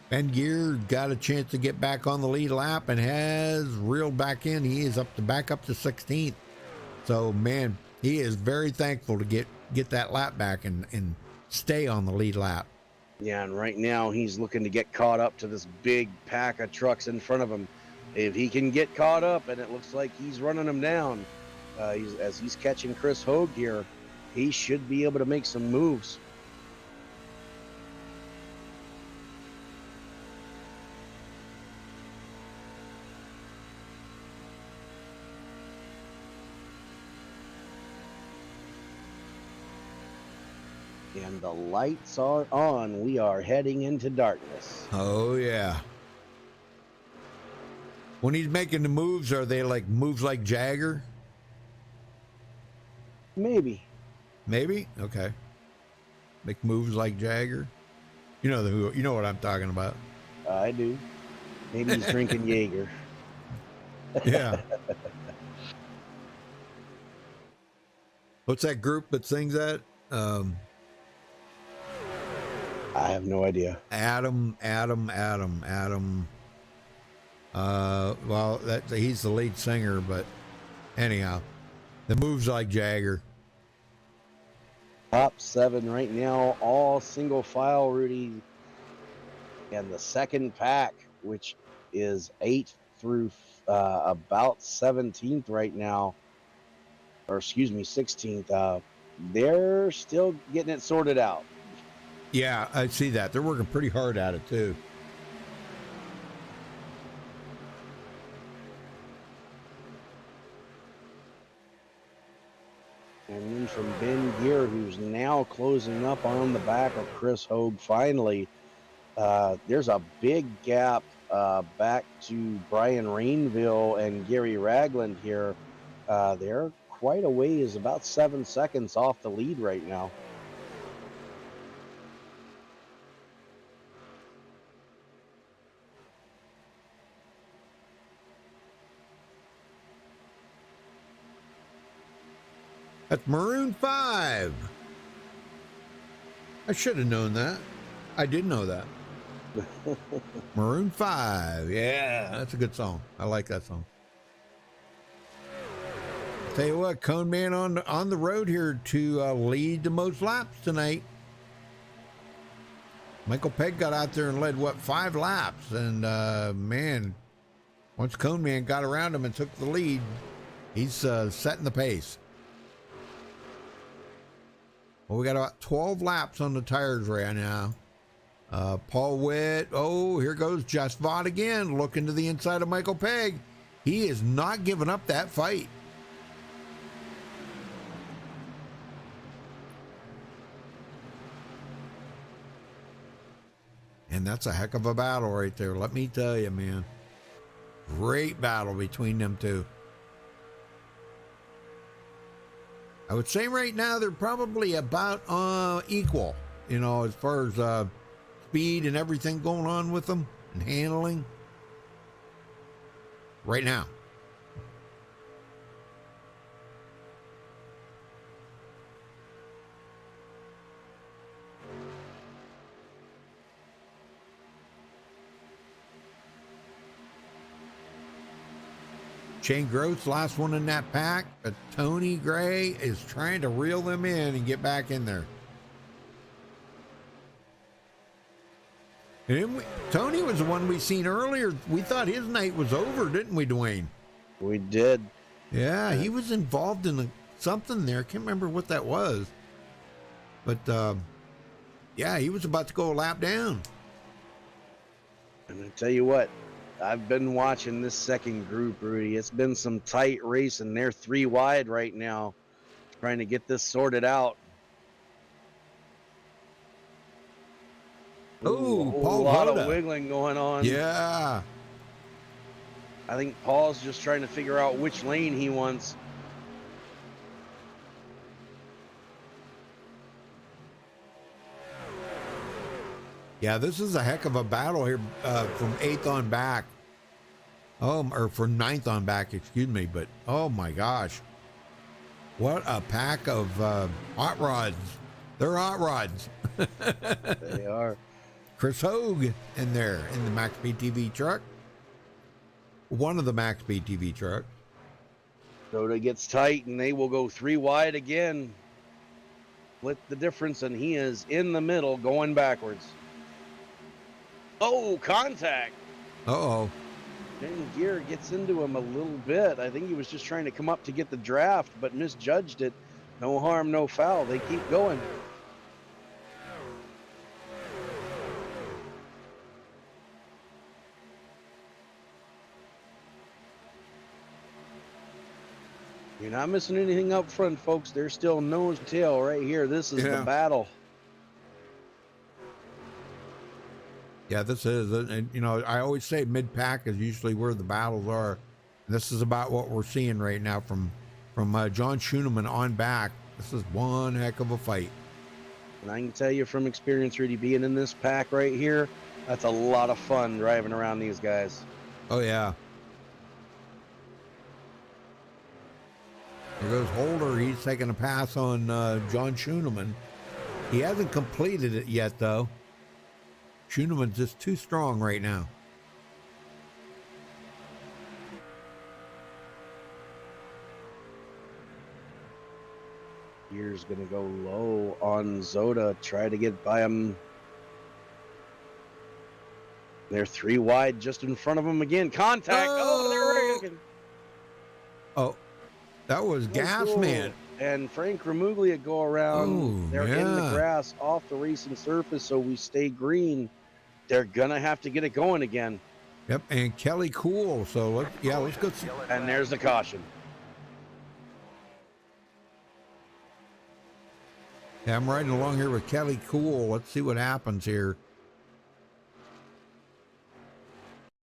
[SPEAKER 1] Ben Gear got a chance to get back on the lead lap and has reeled back in. He is back up to 16th. So, man, he is very thankful to get that lap back and stay on the lead lap.
[SPEAKER 2] Yeah, and right now he's looking to get caught up to this big pack of trucks in front of him. If he can get caught up, and it looks like he's running them down, as he's catching Chris Hogue here, he should be able to make some moves. And the lights are on. We are heading into darkness.
[SPEAKER 1] Oh, yeah. When he's making the moves, are they like moves like Jagger?
[SPEAKER 2] Maybe.
[SPEAKER 1] Maybe? Okay. Make moves like Jagger? You know what I'm talking about.
[SPEAKER 2] I do. Maybe he's drinking Jaeger.
[SPEAKER 1] Yeah. What's that group that sings that?
[SPEAKER 2] I have no idea.
[SPEAKER 1] Adam. Well, he's the lead singer, but anyhow, the moves like Jagger.
[SPEAKER 2] Top 7 right now, all single file, Rudy. And the second pack, which is 8th through about 17th right now, or excuse me, 16th. They're still getting it sorted out.
[SPEAKER 1] Yeah, I see that. They're working pretty hard at it, too.
[SPEAKER 2] And then from Ben Gear, who's now closing up on the back of Chris Hogue finally. There's a big gap back to Brian Rainville and Gary Ragland here. They're quite a ways, about 7 seconds off the lead right now.
[SPEAKER 1] That's Maroon 5. I should have known that. I did know that. Maroon 5. Yeah, that's a good song. I like that song. Tell you what, Cone Man on the road here to lead the most laps tonight. Michael Pegg got out there and led, 5 laps? And, man, Once Cone Man got around him and took the lead, he's setting the pace. Well, we got about 12 laps on the tires right now. Paul Witt. Oh, here goes Just Vaught again, looking to the inside of Michael Pegg. He is not giving up that fight. And that's a heck of a battle right there, let me tell you, man. Great battle between them two. I would say right now they're probably about equal, you know, as far as speed and everything going on with them and handling. Right now. Shane Gross, last one in that pack, but Tony Gray is trying to reel them in and get back in there. And Tony was the one we seen earlier. We thought his night was over, didn't we, Dwayne?
[SPEAKER 2] We did.
[SPEAKER 1] Yeah, he was involved in something there. I can't remember what that was. But, yeah, he was about to go a lap down.
[SPEAKER 2] And I tell you what, I've been watching this second group, Rudy. It's been some tight racing. They're 3 wide right now, trying to get this sorted out.
[SPEAKER 1] Oh,
[SPEAKER 2] a
[SPEAKER 1] Paul
[SPEAKER 2] lot
[SPEAKER 1] Voda.
[SPEAKER 2] of wiggling going on.
[SPEAKER 1] Yeah.
[SPEAKER 2] I think Paul's just trying to figure out which lane he wants.
[SPEAKER 1] Yeah, this is a heck of a battle here from 8th on back. Or from 9th on back, excuse me. But, oh my gosh. What a pack of hot rods. They're hot rods.
[SPEAKER 2] They are.
[SPEAKER 1] Chris Hogue in there in the MaxspeedTV truck. One of the MaxspeedTV trucks.
[SPEAKER 2] Soda gets tight, and they will go 3 wide again. Split the difference, and he is in the middle going backwards. Oh, contact.
[SPEAKER 1] Uh-oh.
[SPEAKER 2] Shane Gear gets into him a little bit. I think he was just trying to come up to get the draft, but misjudged it. No harm, no foul. They keep going. You're not missing anything up front, folks. They're still nose to tail right here. This is the battle.
[SPEAKER 1] Yeah, this is, and you know, I always say mid-pack is usually where the battles are. And this is about what we're seeing right now from John Schooneman on back. This is one heck of a fight.
[SPEAKER 2] And I can tell you from experience, Rudy, being in this pack right here, that's a lot of fun driving around these guys.
[SPEAKER 1] Oh, yeah. There goes Holder. He's taking a pass on John Schooneman. He hasn't completed it yet, though. Schooneman's just too strong right now.
[SPEAKER 2] Gear's going to go low on Zoda, try to get by him. They're 3 wide just in front of him again. Contact. Oh, they're
[SPEAKER 1] Oh, that was Gasman.
[SPEAKER 2] And Frank Ramuglia go around. They're in the grass off the racing surface, so we stay green. They're going to have to get it going again.
[SPEAKER 1] Yep, and Kelly Cool. So, let's go see.
[SPEAKER 2] And there's the caution.
[SPEAKER 1] Yeah, I'm riding along here with Kelly Cool. Let's see what happens here.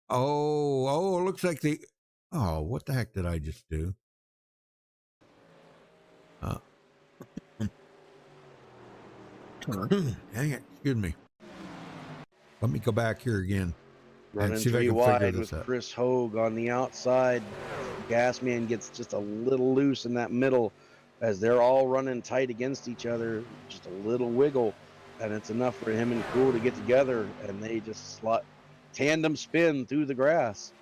[SPEAKER 1] Oh, it looks like oh, what the heck did I just do? Dang it, excuse me. Let me go back here again.
[SPEAKER 2] Running
[SPEAKER 1] and see if I
[SPEAKER 2] 3
[SPEAKER 1] can
[SPEAKER 2] wide
[SPEAKER 1] figure
[SPEAKER 2] with
[SPEAKER 1] this out.
[SPEAKER 2] Chris Hogue on the outside. Gasman gets just a little loose in that middle as they're all running tight against each other. Just a little wiggle, and it's enough for him and Cool to get together, and they just tandem spin through the grass.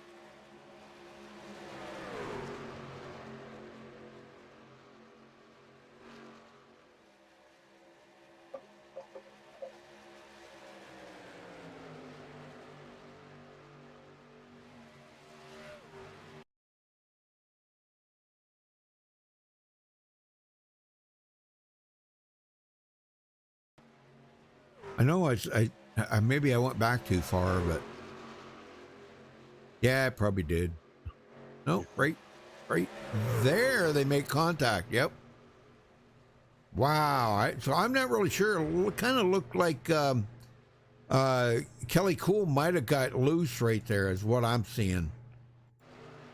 [SPEAKER 1] I know I maybe I went back too far, but yeah, I probably did. No, right there they make contact. Yep. Wow. So I'm not really sure. It kind of looked like Kelly Cool might have got loose right there, is what I'm seeing.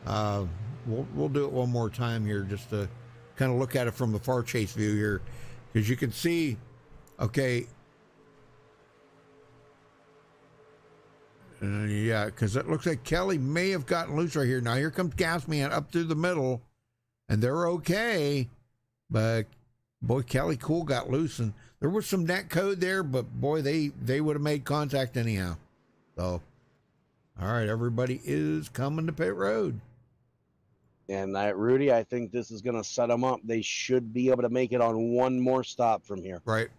[SPEAKER 1] We'll do it one more time here just to kind of look at it from the far chase view here, because you can see. Okay. Yeah, because it looks like Kelly may have gotten loose right here. Now here comes Gasman up through the middle, and they're okay, but boy, Kelly Cool got loose, and there was some net code there, but boy, they would have made contact anyhow. So, all right, everybody is coming to pit road.
[SPEAKER 2] And Rudy, I think this is going to set them up. They should be able to make it on one more stop from here.
[SPEAKER 1] Right.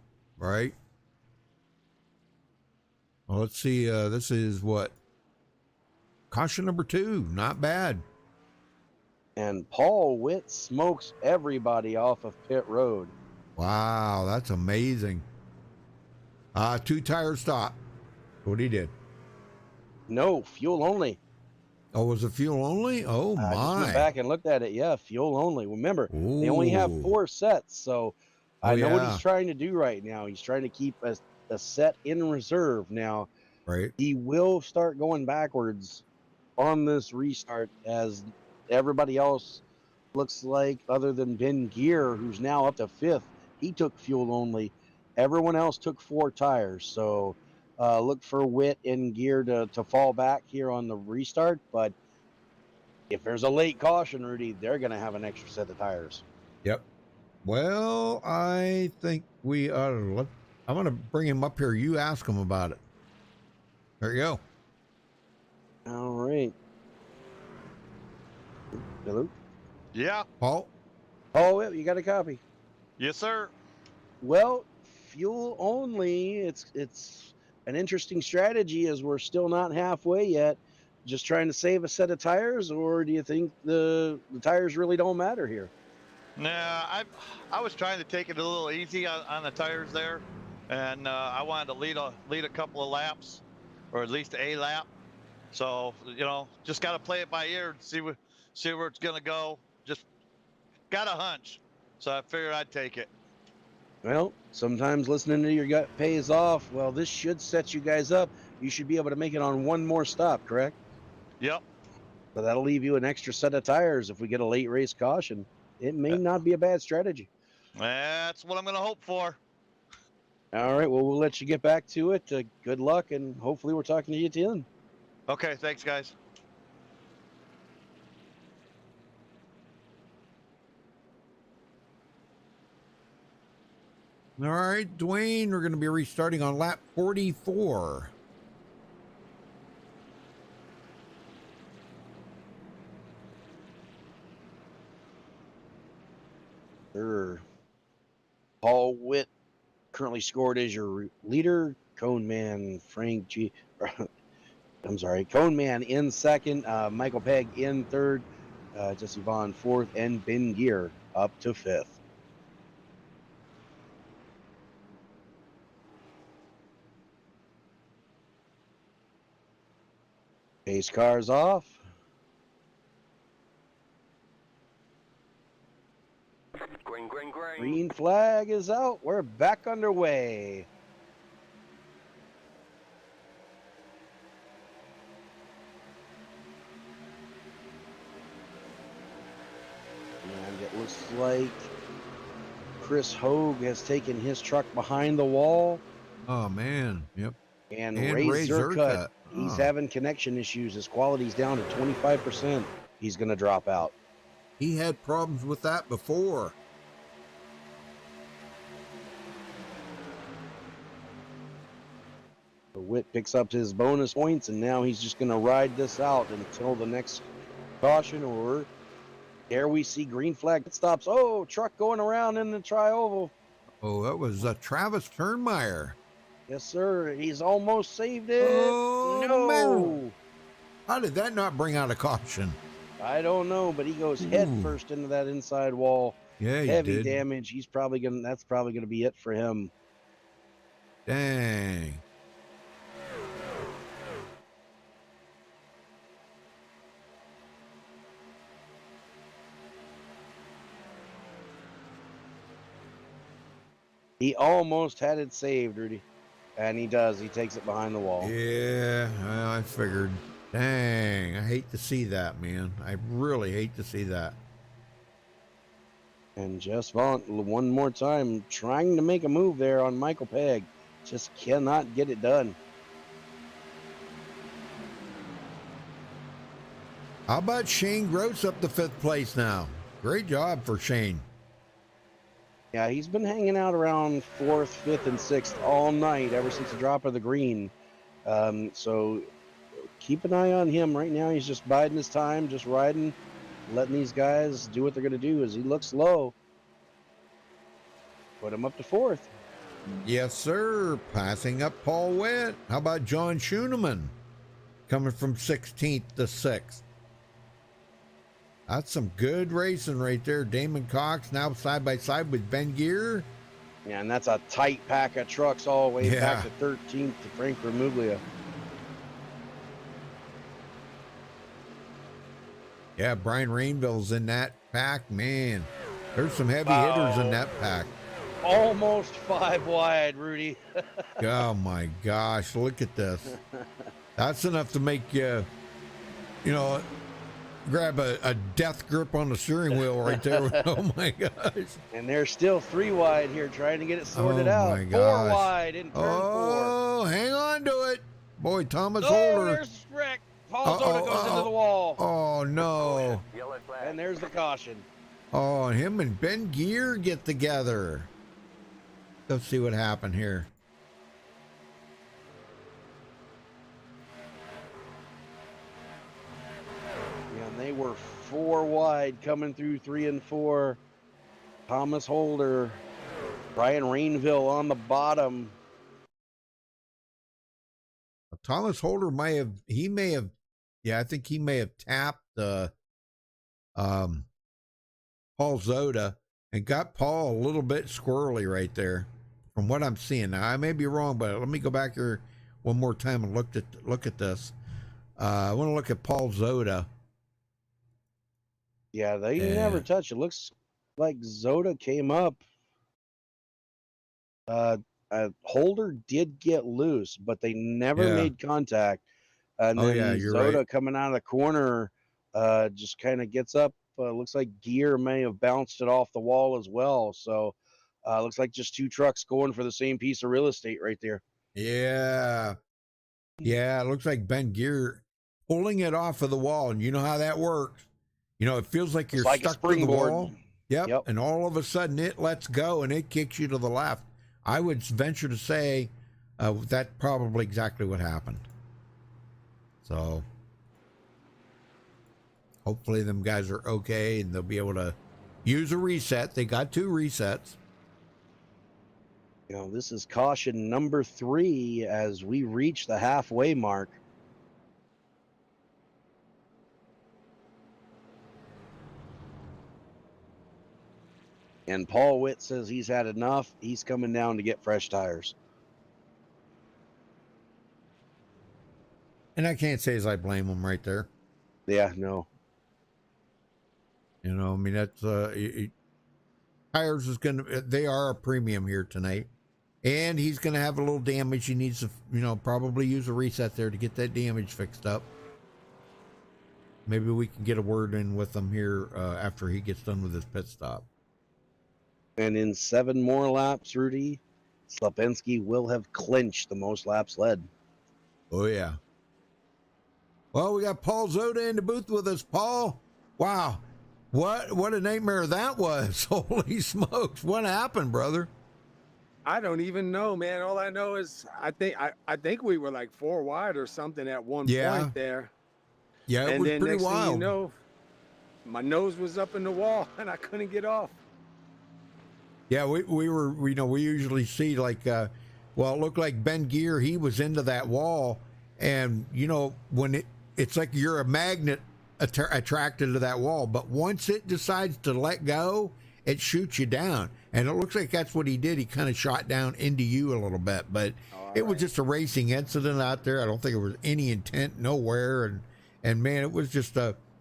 [SPEAKER 1] Well, let's see. This is what? Caution number 2. Not bad.
[SPEAKER 2] And Paul Witt smokes everybody off of pit road.
[SPEAKER 1] Wow, that's amazing. 2 tire stop. What he did?
[SPEAKER 2] No, fuel only.
[SPEAKER 1] Oh, was it fuel only? Oh my!
[SPEAKER 2] I just went back and looked at it. Yeah, fuel only. Remember, they only have 4 sets, so I know what he's trying to do right now. He's trying to keep a set in reserve. Now,
[SPEAKER 1] right?
[SPEAKER 2] He will start going backwards on this restart, as everybody else looks like, other than Ben Gear, who's now up to 5th. He took fuel only. Everyone else took 4 tires. So look for Witt and Gear to fall back here on the restart. But if there's a late caution, Rudy, they're going to have an extra set of tires.
[SPEAKER 1] Yep. Well, I think we ought to I'm going to bring him up here. You ask him about it. There you go.
[SPEAKER 2] All right. Hello?
[SPEAKER 8] Yeah.
[SPEAKER 1] Paul?
[SPEAKER 2] Oh, you got a copy?
[SPEAKER 8] Yes, sir.
[SPEAKER 2] Well, fuel only. It's an interesting strategy, as we're still not halfway yet. Just trying to save a set of tires, or do you think the tires really don't matter here?
[SPEAKER 8] Nah, I was trying to take it a little easy on the tires there, and I wanted to lead a couple of laps, or at least a lap. So just got to play it by ear and see where it's gonna go. Just got a hunch, so I figured I'd take it.
[SPEAKER 2] Well, sometimes listening to your gut pays off. Well, this should set you guys up. You should be able to make it on one more stop, correct?
[SPEAKER 8] Yep.
[SPEAKER 2] So that'll leave you an extra set of tires if we get a late race caution. It may not be a bad strategy.
[SPEAKER 8] That's what I'm going to hope for.
[SPEAKER 2] All right, well, we'll let you get back to it. Good luck, and hopefully we're talking to you at the end.
[SPEAKER 8] Okay, thanks, guys.
[SPEAKER 1] All right, Dwayne, we're going to be restarting on lap 44.
[SPEAKER 2] Sure. Paul Witt currently scored as your leader. Cone Man Frank G. I'm sorry, Cone Man in second. Michael Pegg in third. Jesse Vaughn fourth, and Ben Gear up to 5th. Pace cars off.
[SPEAKER 6] Green, green, green.
[SPEAKER 2] Green flag is out. We're back underway. And it looks like Chris Hogue has taken his truck behind the wall.
[SPEAKER 1] Oh, man. Yep.
[SPEAKER 2] And Ray Zercut, he's having connection issues. His quality's down to 25%. He's going to drop out.
[SPEAKER 1] He had problems with that before.
[SPEAKER 2] Witt picks up his bonus points, and now he's just going to ride this out until the next caution, or there we see green flag stops. Oh, truck going around in the tri-oval.
[SPEAKER 1] Oh, that was Travis Turnmeyer.
[SPEAKER 2] Yes, sir. He's almost saved it.
[SPEAKER 1] Oh,
[SPEAKER 2] no.
[SPEAKER 1] Man. How did that not bring out a caution?
[SPEAKER 2] I don't know, but he goes head first into that inside wall.
[SPEAKER 1] Yeah, he
[SPEAKER 2] heavy
[SPEAKER 1] did.
[SPEAKER 2] damage. That's probably gonna be it for him.
[SPEAKER 1] Dang.
[SPEAKER 2] He almost had it saved, Rudy. And he does. He takes it behind the wall.
[SPEAKER 1] Yeah, I figured. Dang, I hate to see that, man. I really hate to see that.
[SPEAKER 2] And Jess Vaughn, one more time, trying to make a move there on Michael Pegg. Just cannot get it done.
[SPEAKER 1] How about Shane Gross up to 5th place now? Great job for Shane.
[SPEAKER 2] Yeah, he's been hanging out around 4th, 5th, and 6th all night ever since the drop of the green. So keep an eye on him right now. He's just biding his time, just riding, letting these guys do what they're going to do. As he looks low, put him up to 4th.
[SPEAKER 1] Yes, sir. Passing up Paul Witt. How about John Schooneman coming from 16th to 6th? That's some good racing right there. Damon Cox now side by side with Ben Gear.
[SPEAKER 2] Yeah, and that's a tight pack of trucks all the way back to 13th to Frank Remuglia.
[SPEAKER 1] Yeah, Brian Rainville's in that pack. Man, there's some heavy hitters in that pack.
[SPEAKER 2] Almost 5 wide, Rudy.
[SPEAKER 1] Oh my gosh, look at this. That's enough to make you, grab a death grip on the steering wheel right there. Oh my gosh.
[SPEAKER 2] And they're still 3 wide here trying to get it sorted out.
[SPEAKER 1] My
[SPEAKER 2] 4
[SPEAKER 1] gosh.
[SPEAKER 2] wide in turn 4.
[SPEAKER 1] Oh, hang on to it. Boy, Thomas
[SPEAKER 2] Oh,
[SPEAKER 1] Holder.
[SPEAKER 2] there's the wreck. Paul Zoda goes into the wall.
[SPEAKER 1] Oh no.
[SPEAKER 6] Yellow flag.
[SPEAKER 2] And there's the caution.
[SPEAKER 1] Oh, him and Ben Gear get together. Let's see what happened here.
[SPEAKER 2] Yeah, and they were 4 wide coming through 3 and 4. Thomas Holder, Brian Rainville on the bottom.
[SPEAKER 1] Thomas Holder may have I think he may have tapped Paul Zoda and got Paul a little bit squirrely right there from what I'm seeing. Now I may be wrong, but let me go back here one more time and look at this. I want to look at Paul Zoda.
[SPEAKER 2] Yeah, they never touch. It looks like Zoda came up. Holder did get loose, but they never made contact. And then Zoda coming out of the corner just kind of gets up. Looks like Gear may have bounced it off the wall as well. So looks like just 2 trucks going for the same piece of real estate right there.
[SPEAKER 1] Yeah. Yeah, it looks like Ben Gear pulling it off of the wall. And you know how that works. It feels like you're
[SPEAKER 2] like
[SPEAKER 1] stuck to the wall. Yep. And all of a sudden it lets go and it kicks you to the left. I would venture to say that's probably exactly what happened. So hopefully them guys are okay and they'll be able to use a reset. They got 2 resets.
[SPEAKER 2] This is caution number 3 as we reach the halfway mark. And Paul Witt says he's had enough. He's coming down to get fresh tires.
[SPEAKER 1] And I can't say as I blame him right there.
[SPEAKER 2] Yeah, no.
[SPEAKER 1] That's tires is they are a premium here tonight. And he's going to have a little damage. He needs to, probably use a reset there to get that damage fixed up. Maybe we can get a word in with him here after he gets done with his pit stop.
[SPEAKER 2] And in 7 more laps, Rudy, Slapinski will have clinched the most laps led.
[SPEAKER 1] Oh, yeah. Well, we got Paul Zoda in the booth with us. Paul, wow. What a nightmare that was. Holy smokes. What happened, brother?
[SPEAKER 9] I don't even know, man. All I know is I think we were like 4 wide or something at one point there.
[SPEAKER 1] Yeah, it
[SPEAKER 9] and
[SPEAKER 1] was
[SPEAKER 9] then
[SPEAKER 1] pretty
[SPEAKER 9] next
[SPEAKER 1] wild.
[SPEAKER 9] thing you know, my nose was up in the wall and I couldn't get off.
[SPEAKER 1] Yeah, we were, we usually see like, it looked like Ben Gear, he was into that wall. And, when it's like you're a magnet attracted to that wall. But once it decides to let go it shoots you down. And it looks like that's what he did. He kind of shot down into you a little bit, but it was just a racing incident out there. I don't think it was any intent nowhere. And man, it was just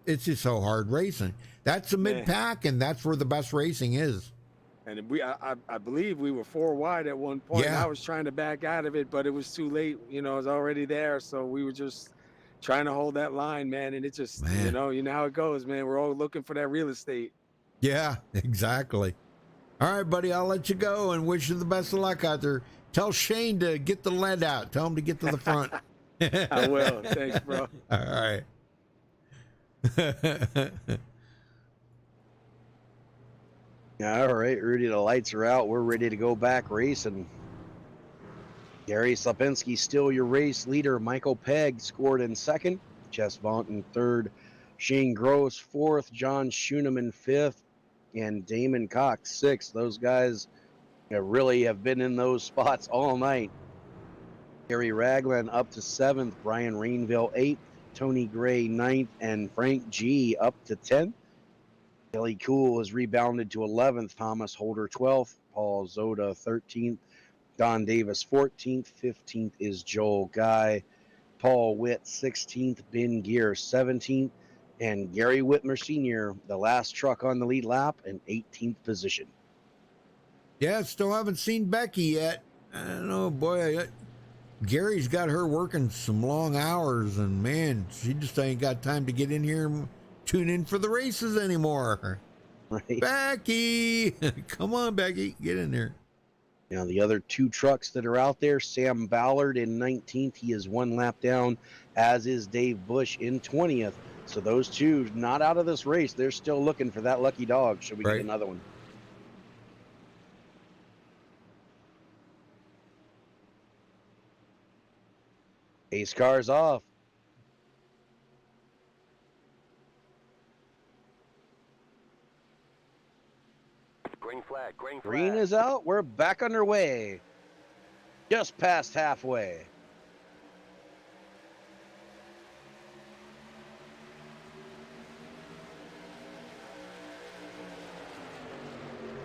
[SPEAKER 1] it's just so hard racing. That's the mid pack, and that's where the best racing is.
[SPEAKER 9] And I believe we were 4 wide at one point.
[SPEAKER 1] Yeah.
[SPEAKER 9] I was trying to back out of it, but it was too late. You know, it was already there. So we were just trying to hold that line, man. And it just, you know how it goes, man. We're all looking for that real estate.
[SPEAKER 1] Yeah, exactly. All right, buddy, I'll let you go and wish you the best of luck out there. Tell Shane to get the lead out. Tell him to get to the front.
[SPEAKER 9] I will. Thanks, bro.
[SPEAKER 1] All right.
[SPEAKER 2] All right, Rudy, the lights are out. We're ready to go back racing. Gary Slapinski still your race leader. Michael Pegg scored in second. Jess Vaughn in third. Shane Gross fourth. John Schooneman fifth. And Damon Cox sixth. Those guys really have been in those spots all night. Gary Ragland up to seventh. Brian Rainville eighth. Tony Gray ninth. And Frank G up to 10th. Kelly Cool has rebounded to 11th. Thomas Holder 12th. Paul Zoda 13th. Don Davis 14th. 15th is Joel Guy. Paul Witt 16th. Ben Gear 17th. And Gary Whitmer Sr., the last truck on the lead lap, in 18th position.
[SPEAKER 1] Yeah, still haven't seen Becky yet. I don't know, boy. Gary's got her working some long hours, and man, she just ain't got time to get in here and tune in for the races anymore.
[SPEAKER 2] Right.
[SPEAKER 1] Becky! Come on, Becky. Get in there.
[SPEAKER 2] Now, the other 2 trucks that are out there, Sam Ballard in 19th. He is 1 lap down, as is Dave Bush in 20th. So those 2 not out of this race. They're still looking for that lucky dog. Should we get another one? Ace car's off.
[SPEAKER 6] Green flag, green flag.
[SPEAKER 2] Green is out. We're back underway. Just past halfway.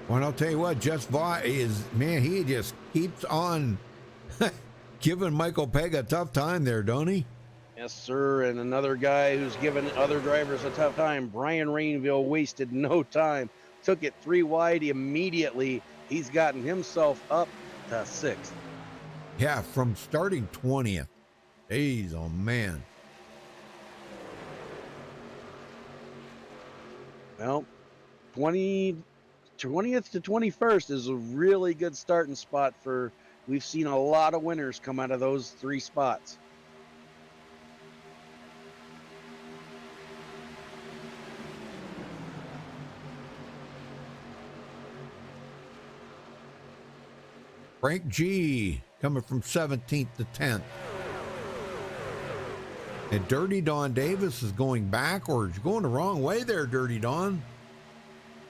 [SPEAKER 1] Well, I'll tell you what, Jess Vaught is, man, he just keeps on giving Michael Pegg a tough time there, don't he?
[SPEAKER 2] Yes, sir. And another guy who's given other drivers a tough time, Brian Rainville, wasted no time. Took it 3 wide immediately. He's gotten himself up to 6th.
[SPEAKER 1] Yeah, from starting 20th. Jeez, oh man.
[SPEAKER 2] Well, 20th to 21st is a really good starting spot for, we've seen a lot of winners come out of those 3 spots.
[SPEAKER 1] Frank G coming from 17th to 10th. And Dirty Don Davis is going backwards. Going the wrong way there, Dirty Don.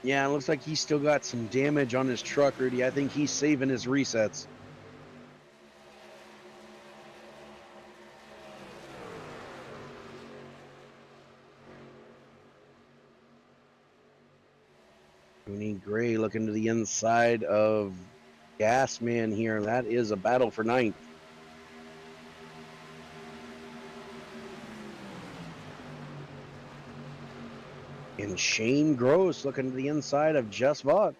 [SPEAKER 2] Yeah, it looks like he's still got some damage on his truck, Rudy. I think he's saving his resets. Tony Gray looking to the inside of Gasman here. That is a battle for 9th. And Shane Gross looking to the inside of Jess Vaught.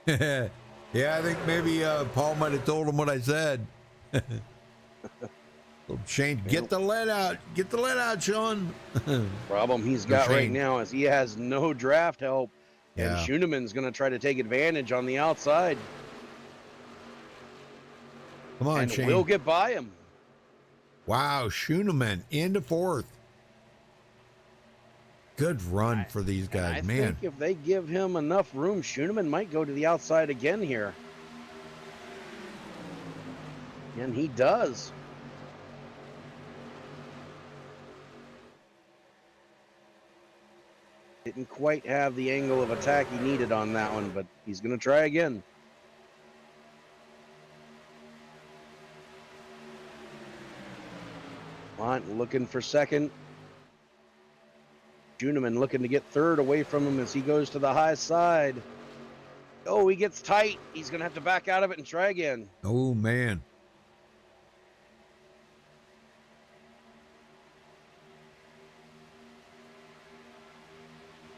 [SPEAKER 1] Yeah, I think maybe Paul might have told him what I said. Shane, get the lead out. Get the lead out, Sean.
[SPEAKER 2] Problem he's got right now is he has no draft help.
[SPEAKER 1] Yeah.
[SPEAKER 2] And Schooneman's going to try to take advantage on the outside.
[SPEAKER 1] Come on,
[SPEAKER 2] and
[SPEAKER 1] Shane.
[SPEAKER 2] we'll get by him.
[SPEAKER 1] Wow, Schooneman into 4th. Good run for these guys,
[SPEAKER 2] I
[SPEAKER 1] man.
[SPEAKER 2] think if they give him enough room, Schooneman might go to the outside again here. And he does. Didn't quite have the angle of attack he needed on that one, but he's going to try again. Mont looking for second. Juneman looking to get third away from him as he goes to the high side. Oh, he gets tight. He's going to have to back out of it and try again.
[SPEAKER 1] Oh, man.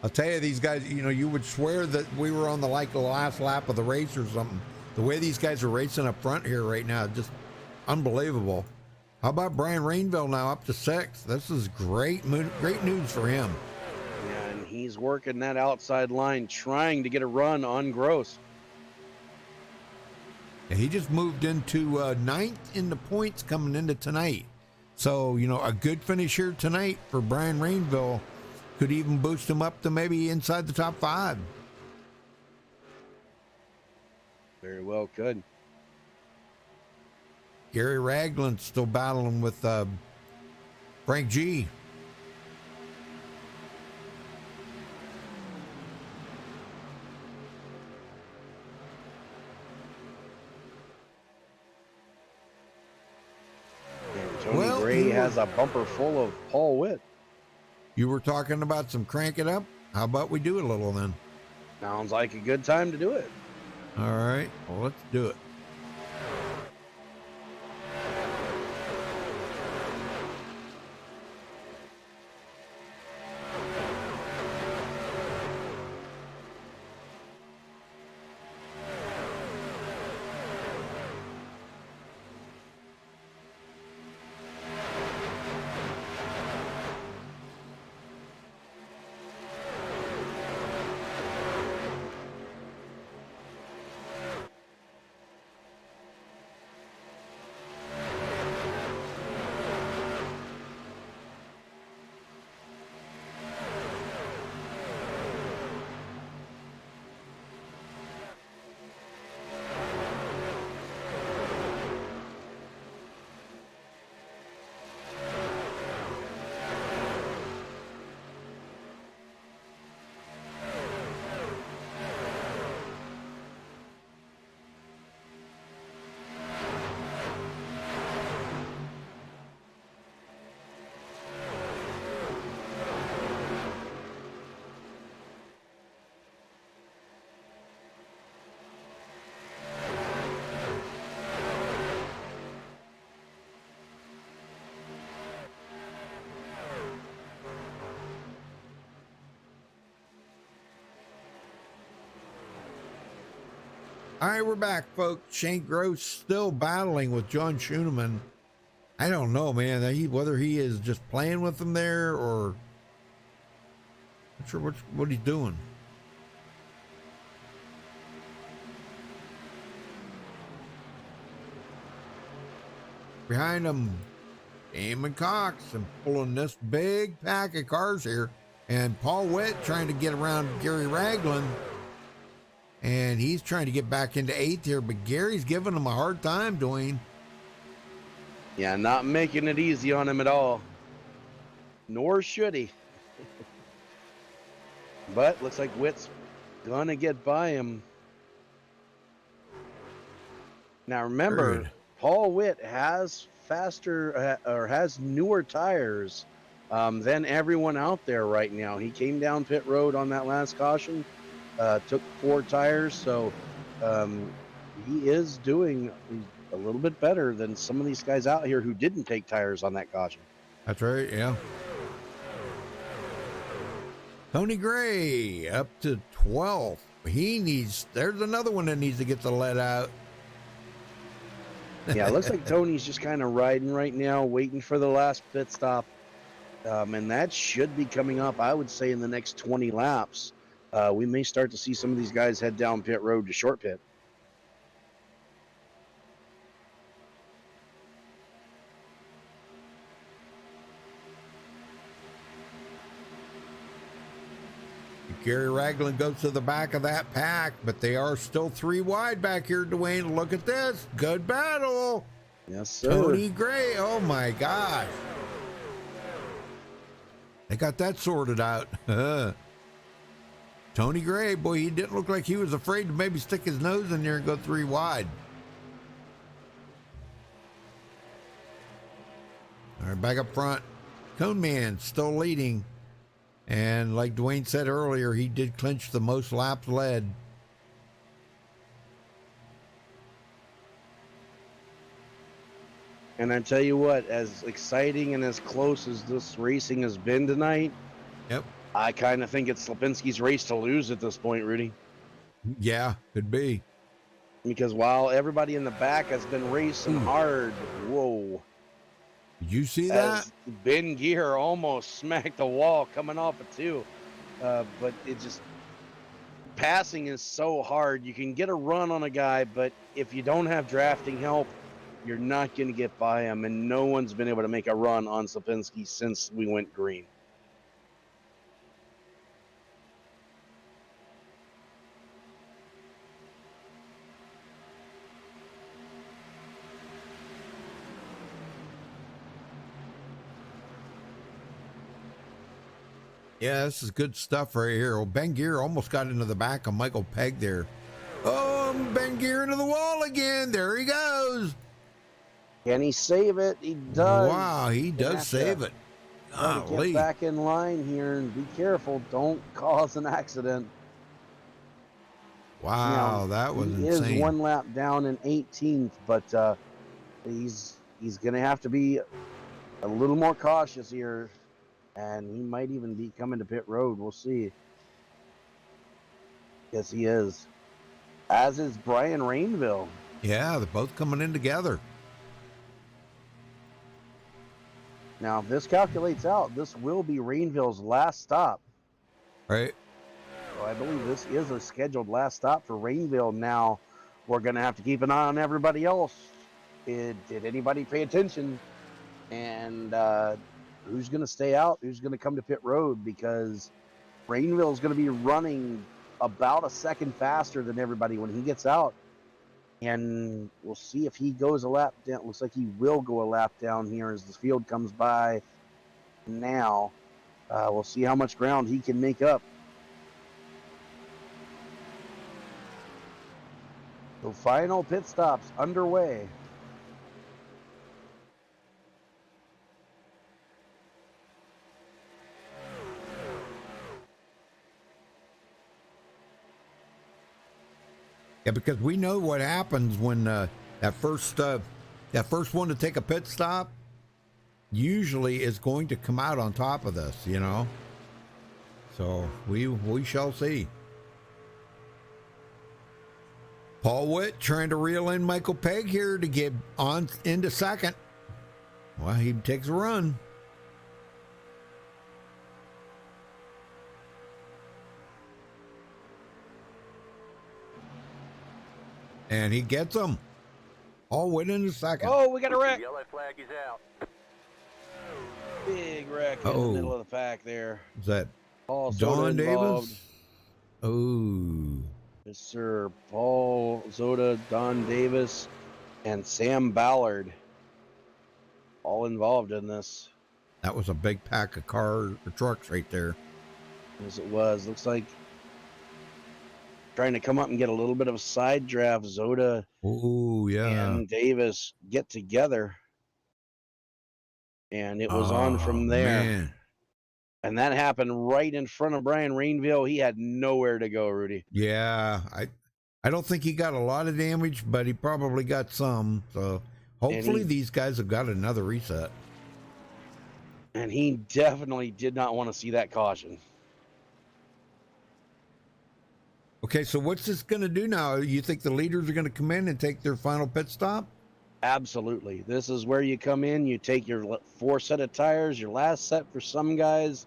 [SPEAKER 1] I'll tell you, these guys, you know, you would swear that we were on the last lap of the race or something. The way these guys are racing up front here right now, just unbelievable. How about Brian Rainville now up to 6th? This is great news for him.
[SPEAKER 2] Yeah, and he's working that outside line, trying to get a run on Gross.
[SPEAKER 1] Yeah, he just moved into 9th in the points coming into tonight. So, you know, a good finish here tonight for Brian Rainville could even boost him up to maybe inside the top 5.
[SPEAKER 2] Very well could.
[SPEAKER 1] Gary Ragland's still battling with Frank G.
[SPEAKER 2] And Tony Gray has a bumper full of Paul Witt.
[SPEAKER 1] You were talking about some crank it up. How about we do it a little then?
[SPEAKER 2] Sounds like a good time to do it.
[SPEAKER 1] All right. Well, let's do it. All right, we're back, folks. Shane Gross still battling with John Schoeneman. I don't know, man. Whether he is just playing with him there or not sure what he's doing. Behind him, Damon Cox and pulling this big pack of cars here. And Paul Witt trying to get around Gary Ragland. And he's trying to get back into 8th here, but Gary's giving him a hard time, Dwayne.
[SPEAKER 2] Yeah, not making it easy on him at all. Nor should he. But looks like Witt's gonna get by him. Now remember,
[SPEAKER 1] Good.
[SPEAKER 2] Paul Witt has has newer tires than everyone out there right now. He came down pit road on that last caution. Took 4 tires, so he is doing a little bit better than some of these guys out here who didn't take tires on that caution.
[SPEAKER 1] That's right, yeah. Tony Gray up to 12th. There's another one that needs to get the lead out.
[SPEAKER 2] Yeah, it looks like Tony's just kind of riding right now, waiting for the last pit stop. And that should be coming up, I would say, in the next 20 laps. We may start to see some of these guys head down pit road to short pit.
[SPEAKER 1] Gary Ragland goes to the back of that pack, but they are still 3 wide back here, Dwayne. Look at this. Good battle.
[SPEAKER 2] Yes, sir.
[SPEAKER 1] Tony Gray. Oh, my gosh. They got that sorted out. Tony Gray, boy, he didn't look like he was afraid to maybe stick his nose in there and go 3 wide. All right, back up front. Cone Man still leading. And like Dwayne said earlier, he did clinch the most laps led.
[SPEAKER 2] And I tell you what, as exciting and as close as this racing has been tonight,
[SPEAKER 1] Yep.
[SPEAKER 2] I kind of think it's Lipinski's race to lose at this point, Rudy.
[SPEAKER 1] Yeah, could be.
[SPEAKER 2] Because while everybody in the back has been racing hard, whoa.
[SPEAKER 1] Did you see that?
[SPEAKER 2] As Ben Gear almost smacked the wall coming off of 2. But it just, passing is so hard. You can get a run on a guy, but if you don't have drafting help, you're not going to get by him. And no one's been able to make a run on Lipinski since we went green.
[SPEAKER 1] Yeah, this is good stuff right here. Well, Ben Gear almost got into the back of Michael Pegg there. Oh, Ben Gear into the wall again. There he goes.
[SPEAKER 2] Can he save it? He does.
[SPEAKER 1] Wow, he does save it.
[SPEAKER 2] Try to get back in line here and be careful. Don't cause an accident.
[SPEAKER 1] Wow,
[SPEAKER 2] Now,
[SPEAKER 1] that was
[SPEAKER 2] he
[SPEAKER 1] insane.
[SPEAKER 2] is 1 lap down in 18th, but he's going to have to be a little more cautious here. And he might even be coming to pit road. We'll see. Yes, he is. As is Brian Rainville.
[SPEAKER 1] Yeah, they're both coming in together.
[SPEAKER 2] Now, if this calculates out, this will be Rainville's last stop.
[SPEAKER 1] Right.
[SPEAKER 2] So I believe this is a scheduled last stop for Rainville. Now, we're going to have to keep an eye on everybody else. Did anybody pay attention? And who's going to stay out? Who's going to come to pit road? Because Rainville is going to be running about a second faster than everybody when he gets out. And we'll see if he goes a lap down. Looks like he will go a lap down here as the field comes by now. We'll see how much ground he can make up. So final pit stops underway.
[SPEAKER 1] Yeah, because we know what happens when that first one to take a pit stop usually is going to come out on top of this, you know. So we shall see. Paul Witt trying to reel in Michael Pegg here to get on into second. Well, he takes a run. And he gets him. All within a second.
[SPEAKER 2] Oh, we got a wreck.
[SPEAKER 6] Yellow flag is out.
[SPEAKER 2] Big wreck in the middle of the pack there.
[SPEAKER 1] Is that
[SPEAKER 2] Paul
[SPEAKER 1] Don
[SPEAKER 2] involved.
[SPEAKER 1] Davis? Oh.
[SPEAKER 2] Yes, sir. Paul Zoda, Don Davis, and Sam Ballard. All involved in this.
[SPEAKER 1] That was a big pack of cars or trucks right there.
[SPEAKER 2] As it was. Looks like trying to come up and get a little bit of a side draft. Zoda and Davis get together. And it was on from there.
[SPEAKER 1] Man.
[SPEAKER 2] And that happened right in front of Brian Rainville. He had nowhere to go, Rudy.
[SPEAKER 1] Yeah, I don't think he got a lot of damage, but he probably got some. So hopefully these guys have got another reset.
[SPEAKER 2] And he definitely did not want to see that caution.
[SPEAKER 1] Okay, so what's this going to do now? You think the leaders are going to come in and take their final pit stop?
[SPEAKER 2] Absolutely. This is where you come in. You take your 4 set of tires, your last set for some guys.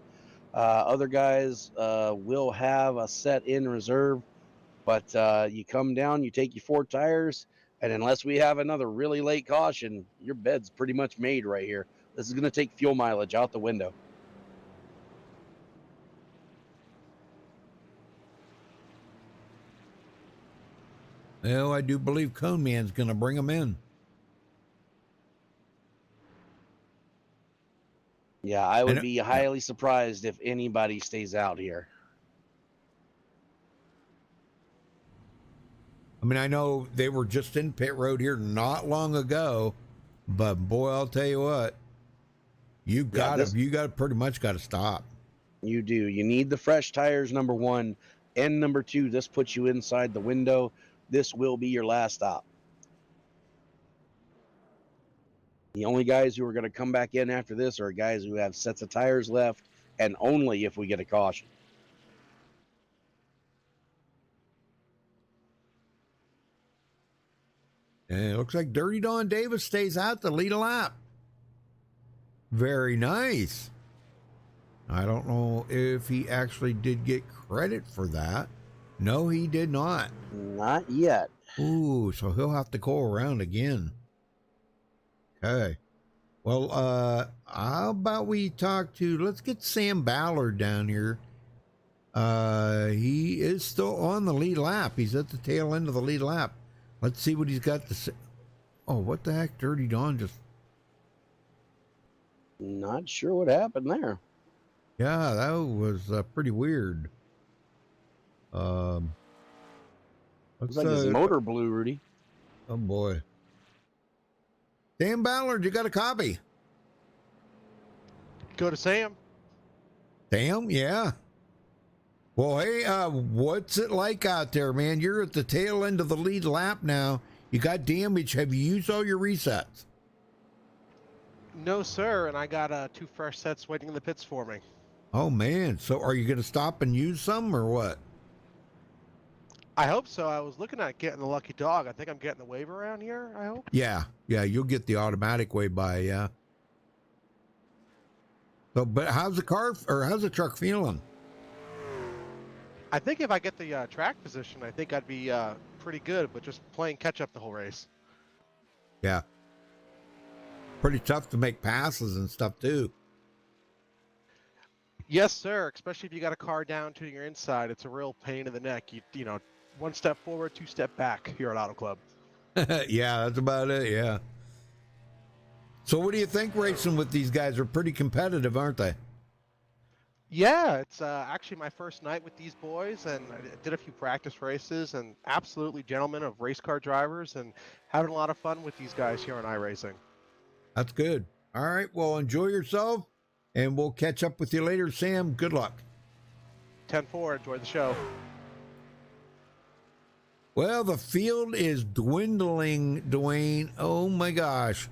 [SPEAKER 2] Other guys will have a set in reserve. But you come down, you take your 4 tires, and unless we have another really late caution, your bed's pretty much made right here. This is going to take fuel mileage out the window.
[SPEAKER 1] Well, I do believe Cone Man's going to bring them in.
[SPEAKER 2] Yeah, I would be highly surprised if anybody stays out here.
[SPEAKER 1] I mean, I know they were just in pit road here not long ago, but boy, I'll tell you what, you got to pretty much got to stop.
[SPEAKER 2] You do. You need the fresh tires, number one. And number two, this puts you inside the window. This will be your last stop. The only guys who are going to come back in after this are guys who have sets of tires left, and only if we get a caution.
[SPEAKER 1] And it looks like Dirty Don Davis stays out to lead a lap. Very nice. I don't know if he actually did get credit for that. No, he did not.
[SPEAKER 2] Not yet.
[SPEAKER 1] Ooh, so he'll have to go around again. Okay. Well, how about we talk to, let's get Sam Ballard down here. He is still on the lead lap. He's at the tail end of the lead lap. Let's see what he's got to say. Oh, what the heck? Dirty Don just...
[SPEAKER 2] Not sure what happened there.
[SPEAKER 1] Yeah, that was pretty weird.
[SPEAKER 2] Looks like his motor blew, Rudy.
[SPEAKER 1] Oh, boy. Sam Ballard, you got a copy?
[SPEAKER 10] Go to Sam.
[SPEAKER 1] Sam, yeah. Well, hey, what's it like out there, man? You're at the tail end of the lead lap now. You got damage. Have you used all your resets?
[SPEAKER 10] No, sir. And I got 2 fresh sets waiting in the pits for me.
[SPEAKER 1] Oh, man. So are you going to stop and use some or what?
[SPEAKER 10] I hope so. I was looking at getting the lucky dog. I think I'm getting the wave around here, I hope.
[SPEAKER 1] Yeah, you'll get the automatic way by, yeah. So, but how's the car, or how's the truck feeling?
[SPEAKER 10] I think if I get the track position, I think I'd be pretty good, but just playing catch up the whole race.
[SPEAKER 1] Yeah. Pretty tough to make passes and stuff, too.
[SPEAKER 10] Yes, sir. Especially if you got a car down to your inside. It's a real pain in the neck. You know, 1 step forward, 2 step back here at Auto Club.
[SPEAKER 1] Yeah, that's about it, yeah. So what do you think racing with these guys? Are pretty competitive, aren't they?
[SPEAKER 10] Yeah, it's actually my first night with these boys, and I did a few practice races, and absolutely gentlemen of race car drivers, and having a lot of fun with these guys here on iRacing.
[SPEAKER 1] That's good. All right, well, enjoy yourself, and we'll catch up with you later. Sam, good luck.
[SPEAKER 10] 10-4, enjoy the show.
[SPEAKER 1] Well, the field is dwindling, Dwayne. Oh, my gosh.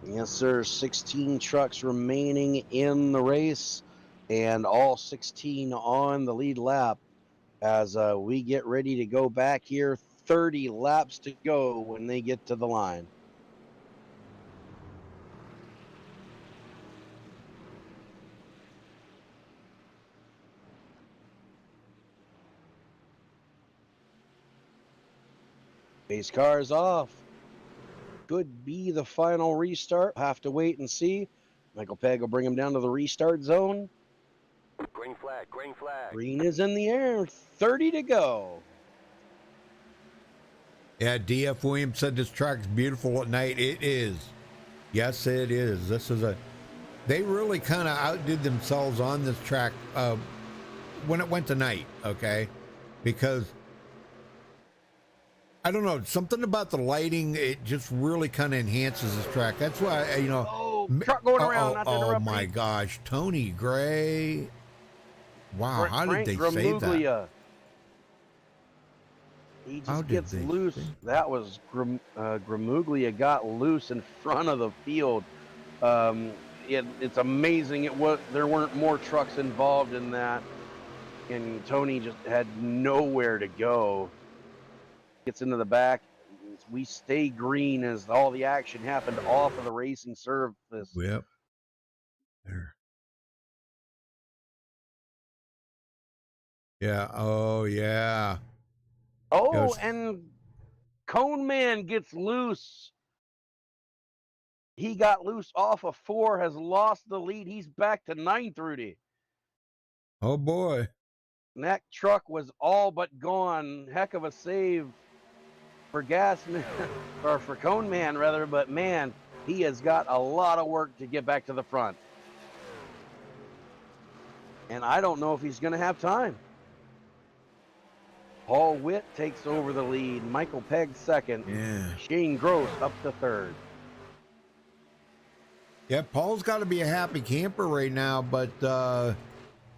[SPEAKER 2] Yes, sir. 16 trucks remaining in the race, and all 16 on the lead lap as we get ready to go back here. 30 laps to go when they get to the line. Base car is off. Could be the final restart. Have to wait and see. Michael Pegg will bring him down to the restart zone.
[SPEAKER 6] Green flag, green flag.
[SPEAKER 2] Green is in the air. 30 to go.
[SPEAKER 1] Yeah, DF Williams said this track's beautiful at night. It is. Yes, it is. They really kind of outdid themselves on this track when it went to night, okay? Because I don't know, something about the lighting, it just really kind of enhances this track. That's why,
[SPEAKER 2] truck going around. Not to interrupt
[SPEAKER 1] my
[SPEAKER 2] me.
[SPEAKER 1] gosh, Tony Gray. Wow, how did
[SPEAKER 2] Frank
[SPEAKER 1] they say that?
[SPEAKER 2] Gramuglia. He just gets loose. That was Gramuglia got loose in front of the field. It's amazing there weren't more trucks involved in that, and Tony just had nowhere to go. Gets into the back. We stay green as all the action happened off of the racing surface.
[SPEAKER 1] Yep. There. Yeah. Oh, yeah.
[SPEAKER 2] Oh, and Cone Man gets loose. He got loose off of 4, has lost the lead. He's back to 9th, Rudy.
[SPEAKER 1] Oh, boy.
[SPEAKER 2] And that truck was all but gone. Heck of a save for Gasman, or for Cone Man, rather. But, man, he has got a lot of work to get back to the front. And I don't know if he's going to have time. Paul Witt takes over the lead. Michael Pegg second.
[SPEAKER 1] Yeah.
[SPEAKER 2] Shane Gross up to third.
[SPEAKER 1] Yeah, Paul's got to be a happy camper right now, but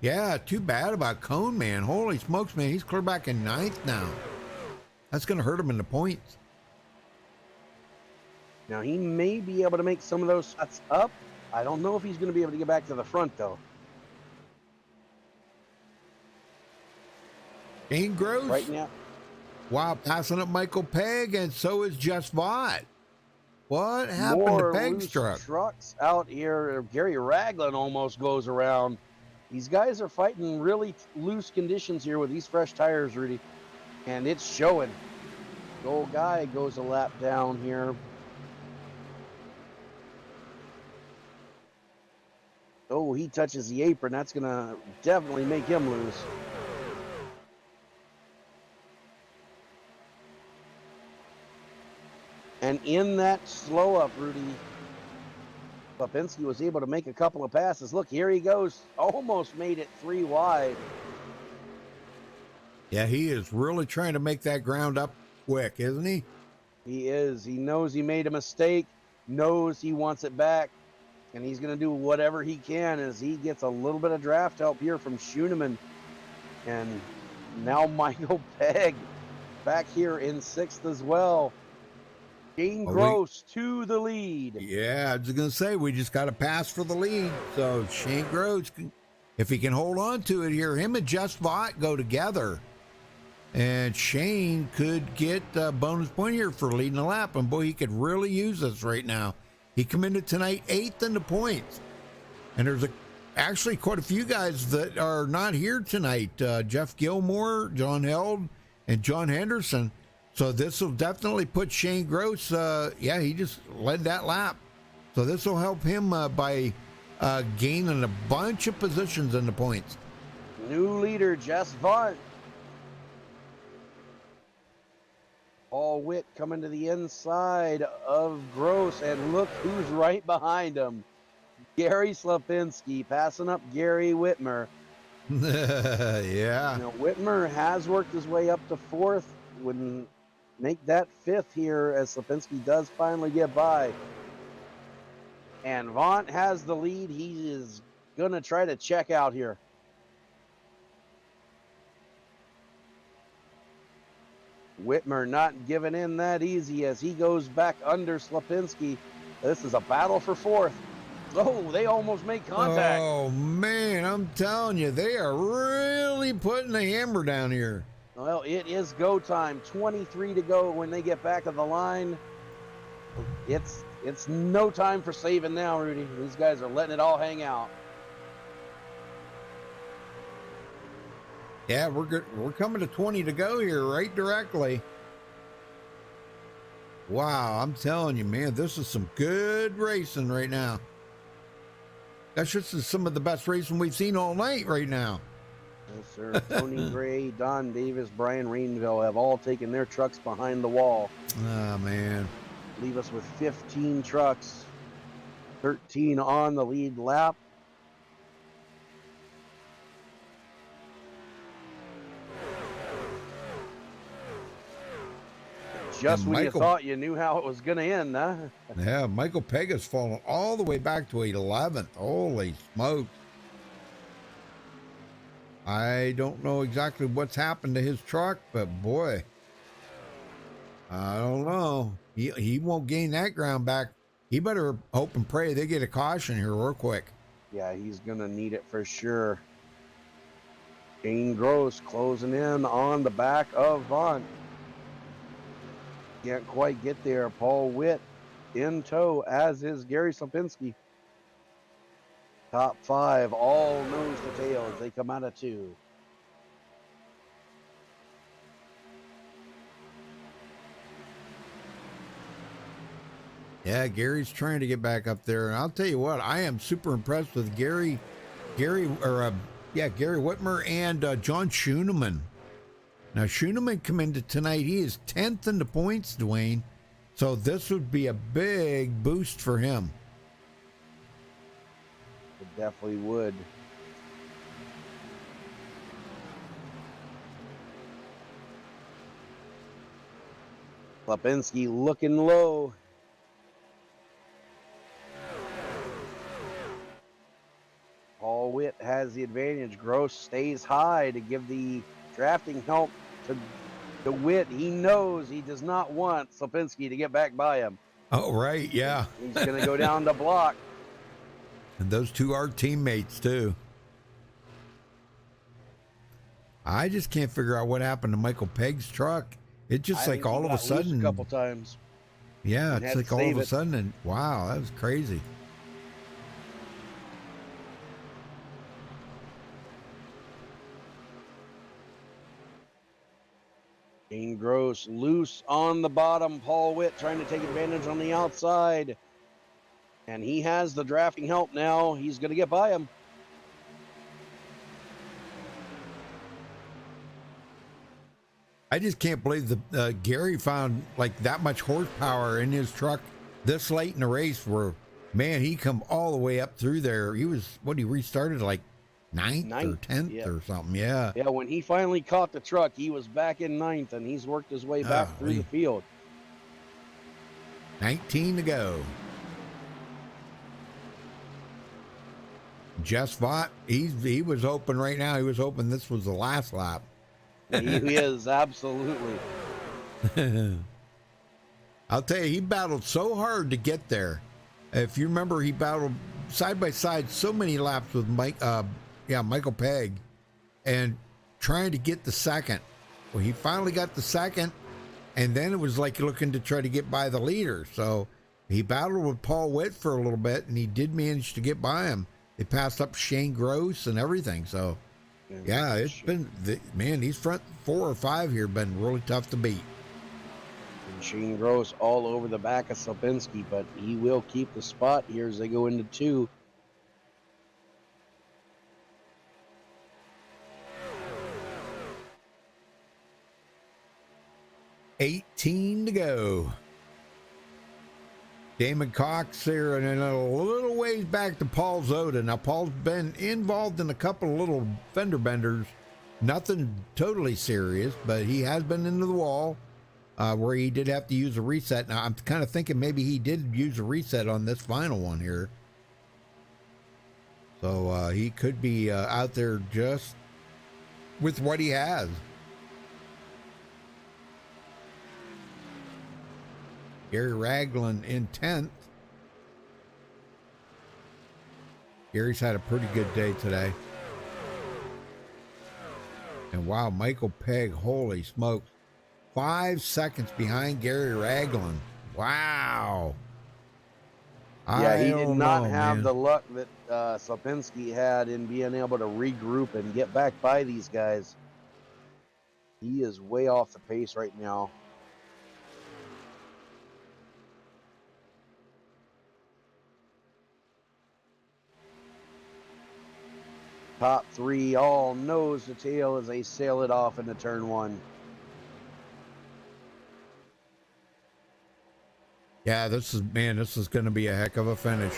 [SPEAKER 1] yeah, too bad about Cone, man. Holy smokes, man. He's clear back in 9th now. That's going to hurt him in the points.
[SPEAKER 2] Now, he may be able to make some of those shots up. I don't know if he's going to be able to get back to the front, though.
[SPEAKER 1] Shane Gross.
[SPEAKER 2] Right now.
[SPEAKER 1] Wow, passing up Michael Pegg, and so is Jess Vaught. What happened
[SPEAKER 2] More
[SPEAKER 1] to Pegg's
[SPEAKER 2] loose
[SPEAKER 1] truck?
[SPEAKER 2] trucks out here. Gary Ragland almost goes around. These guys are fighting really loose conditions here with these fresh tires, Rudy. And it's showing. The old guy goes a lap down here. Oh, he touches the apron. That's going to definitely make him lose. And in that slow up, Rudy, Lipinski was able to make a couple of passes. Look, here he goes. Almost made it 3 wide.
[SPEAKER 1] Yeah, he is really trying to make that ground up quick, isn't he?
[SPEAKER 2] He is. He knows he made a mistake, knows he wants it back, and he's going to do whatever he can as he gets a little bit of draft help here from Schoenemann. And now Michael Pegg back here in 6th as well. Shane Gross to the lead.
[SPEAKER 1] Yeah, I was going to say, we just got to pass for the lead. So Shane Gross, if he can hold on to it here, him and Jess Vaught go together. And Shane could get a bonus point here for leading the lap. And boy, he could really use this right now. He committed tonight 8th in the points. And there's actually quite a few guys that are not here tonight. Jeff Gilmore, John Held, and John Henderson. So this will definitely put Shane Gross, yeah, he just led that lap. So this will help him by gaining a bunch of positions in the points.
[SPEAKER 2] New leader, Jess Vaught. Paul Witt coming to the inside of Gross, and look who's right behind him. Gary Slapinski passing up Gary Whitmer.
[SPEAKER 1] Yeah.
[SPEAKER 2] You know, Whitmer has worked his way up to 4th. Wouldn't make that 5th here as Slapinski does finally get by. And Vaught has the lead. He is going to try to check out here. Whitmer not giving in that easy as he goes back under Slapinski. This is a battle for 4th. Oh, they almost make contact.
[SPEAKER 1] Oh, man, I'm telling you, they are really putting the hammer down here.
[SPEAKER 2] Well, it is go time. 23 to go when they get back of the line. It's no time for saving now, Rudy. These guys are letting it all hang out.
[SPEAKER 1] Yeah, we're coming to 20 to go here right directly. Wow, I'm telling you, man, this is some good racing right now. That's just some of the best racing we've seen all night right now.
[SPEAKER 2] Yes, sir. Tony Gray, Don Davis, Brian Rainville have all taken their trucks behind the wall.
[SPEAKER 1] Oh, man.
[SPEAKER 2] Leave us with 15 trucks, 13 on the lead lap. Just when you thought you knew how it was going to end, huh?
[SPEAKER 1] Yeah, Michael Pegg has fallen all the way back to 11th. Holy smokes. I don't know exactly what's happened to his truck, but boy, I don't know. He won't gain that ground back. He better hope and pray they get a caution here real quick.
[SPEAKER 2] Yeah, he's going to need it for sure. Shane Gross closing in on the back of Vaught. Can't quite get there. Paul Witt in tow, as is Gary Slapinski. Top 5, all nose to tails. They come out of 2.
[SPEAKER 1] Yeah, Gary's trying to get back up there. And I'll tell you what, I am super impressed with Gary Whitmer and John Schoenemann. Now, Schoenemann come into tonight. He is 10th in the points, Dwayne. So this would be a big boost for him.
[SPEAKER 2] It definitely would. Slapinski looking low. has the advantage. Gross stays high to give the drafting help to DeWitt. He knows he does not want Slopinski to get back by him.
[SPEAKER 1] Oh, right. Yeah.
[SPEAKER 2] He's going to go down to block.
[SPEAKER 1] And those two are teammates, too. I just can't figure out what happened to Michael Pegg's truck. It just like all of a sudden.
[SPEAKER 2] A couple times.
[SPEAKER 1] Yeah, it's like all of a sudden. And wow, that was crazy.
[SPEAKER 2] Shane Gross loose on the bottom. Paul Witt trying to take advantage on the outside. And he has the drafting help now. He's going to get by him.
[SPEAKER 1] I just can't believe that Gary found like that much horsepower in his truck this late in the race where, man, he come all the way up through there. He was, he restarted like ninth or 10th or something. Yeah.
[SPEAKER 2] Yeah, when he finally caught the truck, he was back in 9th, and he's worked his way back through the field.
[SPEAKER 1] 19 to go. Jess Vaught, he was hoping right now, he was hoping this was the last lap.
[SPEAKER 2] He is, absolutely.
[SPEAKER 1] I'll tell you, he battled so hard to get there. If you remember, he battled side by side so many laps with Michael Pegg, and trying to get the second. Well, he finally got the second, and then it was like looking to try to get by the leader. So he battled with Paul Witt for a little bit, and he did manage to get by him. They passed up Shane Gross and everything. So, yeah, it's been, these front 4 or 5 here have been really tough to beat.
[SPEAKER 2] And Shane Gross all over the back of Slopinski, but he will keep the spot here as they go into 2.
[SPEAKER 1] $18 to go. Damon Cox there, and then a little ways back to Paul Zoda. Now, Paul's been involved in a couple of little fender benders. Nothing totally serious, but he has been into the wall where he did have to use a reset. Now, I'm kind of thinking maybe he did use a reset on this final one here. So he could be out there just with what he has. Gary Ragland in 10th. Gary's had a pretty good day today. And wow, Michael Pegg, holy smokes. 5 seconds behind Gary Ragland. Wow.
[SPEAKER 2] Yeah, he did not have the luck that Slopinski had in being able to regroup and get back by these guys. He is way off the pace right now. Top 3 all nose to tail as they sail it off into turn 1.
[SPEAKER 1] Yeah, this is going to be a heck of a finish.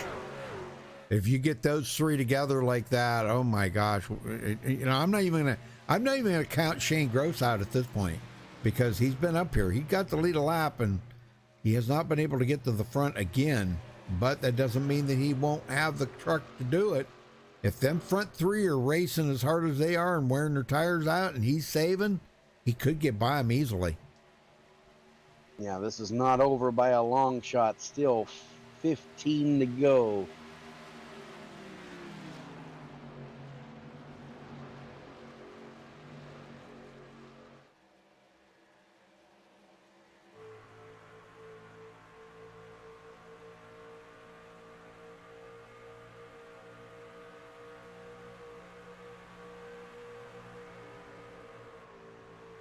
[SPEAKER 1] If you get those 3 together like that, oh my gosh. You know, I'm not even going to count Shane Gross out at this point because he's been up here. He got the lead a lap and he has not been able to get to the front again, but that doesn't mean that he won't have the truck to do it. If them front 3 are racing as hard as they are and wearing their tires out and he's saving, he could get by them easily.
[SPEAKER 2] Yeah, this is not over by a long shot. Still 15 to go.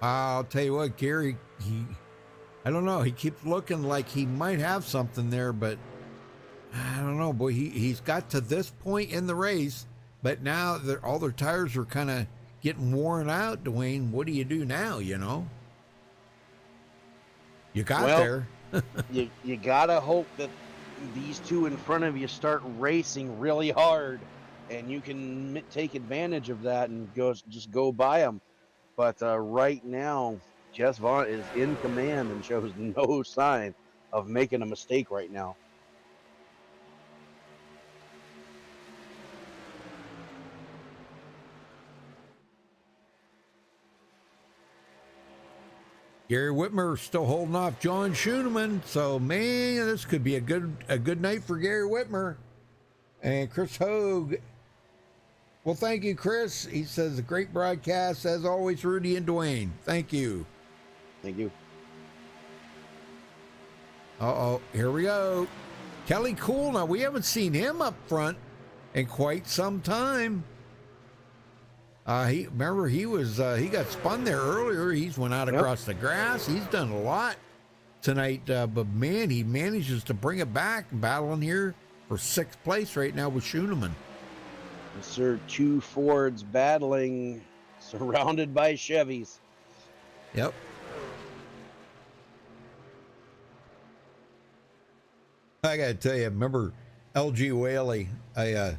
[SPEAKER 1] I'll tell you what, Gary, I don't know. He keeps looking like he might have something there, but I don't know. Boy, he's got to this point in the race, but now all their tires are kind of getting worn out, Dwayne. What do you do now, you know? You got there.
[SPEAKER 2] you got to hope that these 2 in front of you start racing really hard, and you can take advantage of that and just go by them. But right now, Jess Vaught is in command and shows no sign of making a mistake right now.
[SPEAKER 1] Gary Whitmer still holding off John Schooneman. So, man, this could be a good night for Gary Whitmer. And Chris Hogue. Well, thank you, Chris. He says, a great broadcast. As always, Rudy and Dwayne. Thank you.
[SPEAKER 2] Thank you.
[SPEAKER 1] Uh-oh, here we go. Kelly Cool. Now, we haven't seen him up front in quite some time. He got spun there earlier. He's went out across the grass. He's done a lot tonight. But man, he manages to bring it back, battling here for 6th place right now with Schooneman.
[SPEAKER 2] Yes, sir. 2 Fords battling, surrounded by Chevys.
[SPEAKER 1] Yep. I got to tell you, remember LG Whaley? I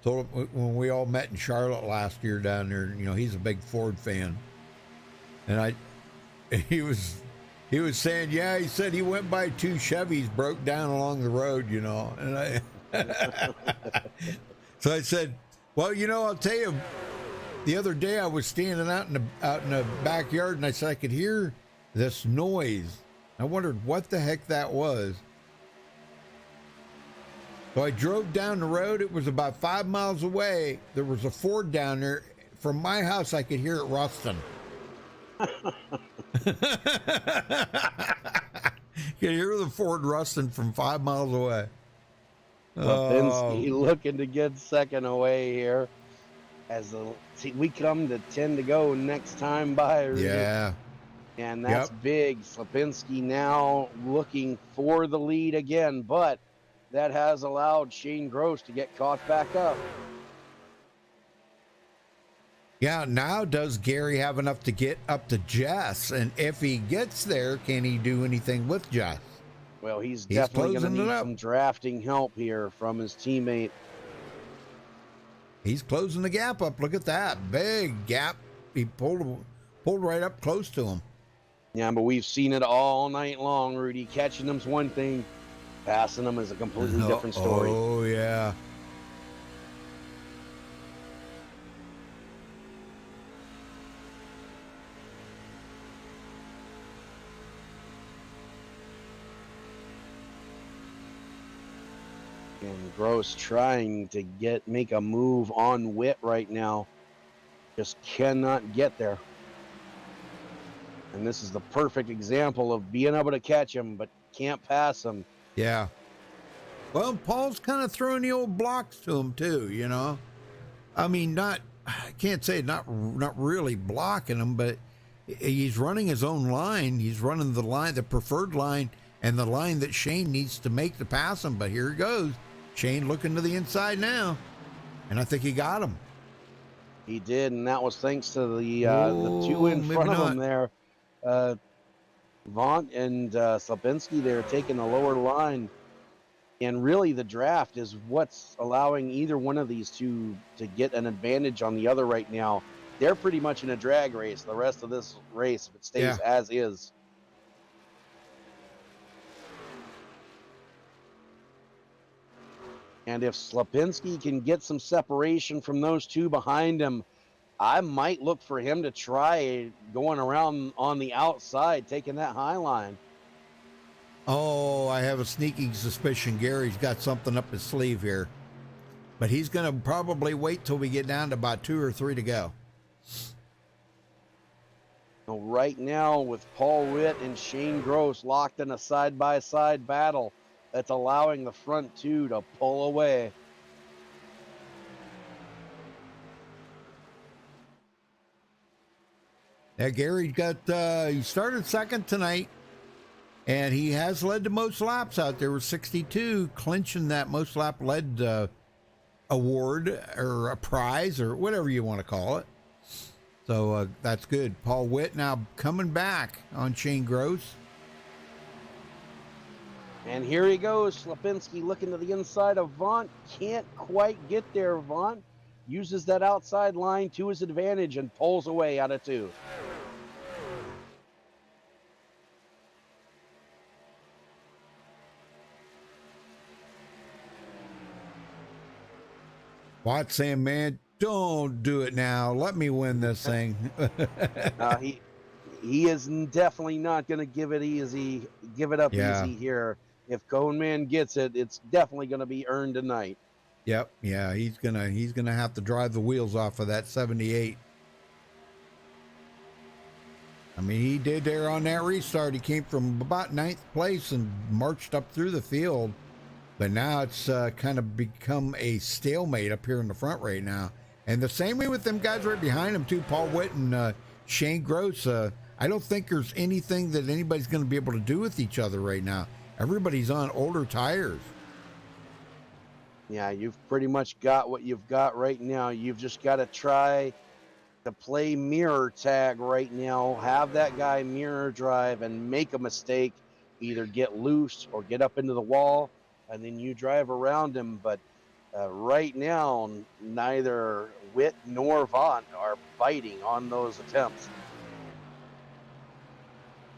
[SPEAKER 1] told him when we all met in Charlotte last year down there, you know, he's a big Ford fan. And he was saying, yeah, he said he went by 2 Chevys broke down along the road, you know. And so I said, well, you know, I'll tell you, the other day I was standing out in the backyard and I said I could hear this noise. I wondered what the heck that was. So I drove down the road. It was about 5 miles away. There was a Ford down there. From my house, I could hear it rusting. You could hear the Ford rusting from 5 miles away.
[SPEAKER 2] Lipinski looking to get second away here. We come to 10 to go next time by.
[SPEAKER 1] Yeah.
[SPEAKER 2] And that's big. Lipinski now looking for the lead again, but that has allowed Shane Gross to get caught back up.
[SPEAKER 1] Yeah, now does Gary have enough to get up to Jess? And if he gets there, can he do anything with Jess?
[SPEAKER 2] Well, he's definitely going to need some drafting help here from his teammate.
[SPEAKER 1] He's closing the gap up. Look at that. Big gap. He pulled right up close to him.
[SPEAKER 2] Yeah, but we've seen it all night long, Rudy. Catching them's one thing. Passing them is a completely different story.
[SPEAKER 1] Oh, yeah.
[SPEAKER 2] And Gross trying to make a move on Witt right now. Just cannot get there. And this is the perfect example of being able to catch him, but can't pass him.
[SPEAKER 1] Yeah. Well, Paul's kind of throwing the old blocks to him too, you know. I mean, I can't say not really blocking him, but he's running his own line. He's running the line, the preferred line, and the line that Shane needs to make to pass him. But here he goes. Shane looking to the inside now, and I think he got him.
[SPEAKER 2] He did, and that was thanks to the 2 in front of him there. Vaughn and Slapinski there taking the lower line. And really the draft is what's allowing either one of these two to get an advantage on the other right now. They're pretty much in a drag race the rest of this race if it stays as is. And if Slapinski can get some separation from those two behind him, I might look for him to try going around on the outside, taking that high line.
[SPEAKER 1] Oh, I have a sneaking suspicion Gary's got something up his sleeve here. But he's going to probably wait till we get down to about 2 or 3 to go.
[SPEAKER 2] Well, right now, with Paul Witt and Shane Gross locked in a side-by-side battle, that's allowing the front two to pull away.
[SPEAKER 1] Yeah, Gary he started second tonight. And he has led the most laps out there with 62, clinching that most lap led award or a prize or whatever you want to call it. So that's good. Paul Witt now coming back on Shane Gross.
[SPEAKER 2] And here he goes. Slapinski looking to the inside of Vaughn. Can't quite get there, Vaughn. Uses that outside line to his advantage and pulls away out of 2.
[SPEAKER 1] Watt saying, man, don't do it now. Let me win this thing.
[SPEAKER 2] he is definitely not going to give it up
[SPEAKER 1] Yeah.
[SPEAKER 2] easy here. If Cone Man gets it, it's definitely going to be earned tonight.
[SPEAKER 1] Yep. Yeah. He's gonna have to drive the wheels off of that 78. I mean, he did there on that restart. He came from about 9th place and marched up through the field. But now it's kind of become a stalemate up here in the front right now. And the same way with them guys right behind him, too, Paul Witt and Shane Gross. I don't think there's anything that anybody's going to be able to do with each other right now. Everybody's on older tires.
[SPEAKER 2] Yeah, you've pretty much got what you've got right now. You've just got to try to play mirror tag right now. Have that guy mirror drive and make a mistake. Either get loose or get up into the wall, and then you drive around him. But right now, neither Witt nor Vaughn are biting on those attempts.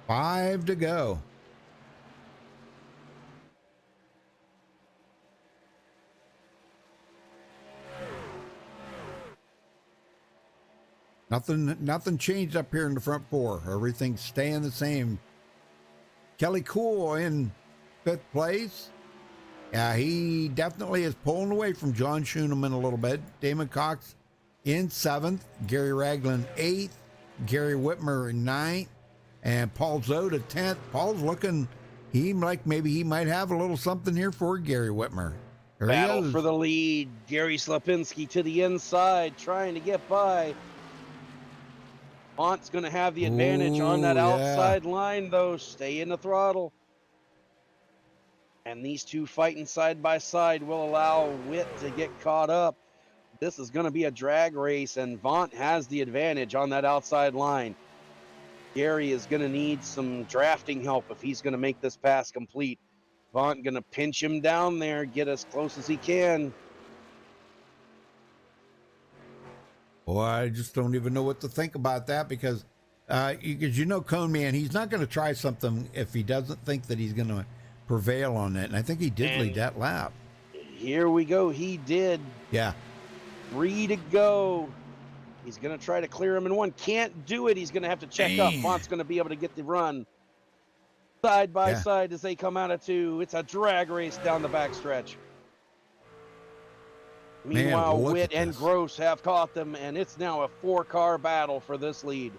[SPEAKER 1] 5 to go. Nothing changed up here in the front 4. Everything's staying the same. Kelly Cool in 5th place. Yeah, he definitely is pulling away from John Schooneman a little bit. Damon Cox in 7th. Gary Ragland 8th. Gary Whitmer in 9th. And Paul Zoda 10th. Paul's looking, maybe he might have a little something here for Gary Whitmer. There
[SPEAKER 2] Battle for the lead. Gary Slapinski to the inside, trying to get by. Mont's going to have the advantage on that outside line, though. Stay in the throttle. And these two fighting side by side will allow Witt to get caught up. This is going to be a drag race, and Vaughn has the advantage on that outside line. Gary is going to need some drafting help if he's going to make this pass complete. Vaughn going to pinch him down there, get as close as he can.
[SPEAKER 1] Boy, I just don't even know what to think about that because Cone Man, he's not going to try something if he doesn't think that he's going to prevail on it. And I think he did lead that lap.
[SPEAKER 2] Here we go. He did.
[SPEAKER 1] Yeah.
[SPEAKER 2] 3 to go. He's going to try to clear him in 1. Can't do it. He's going to have to check up. Mont's going to be able to get the run. Side by side as they come out of 2. It's a drag race down the backstretch. Meanwhile, Witt and Gross have caught them, and it's now a 4-car battle for this lead.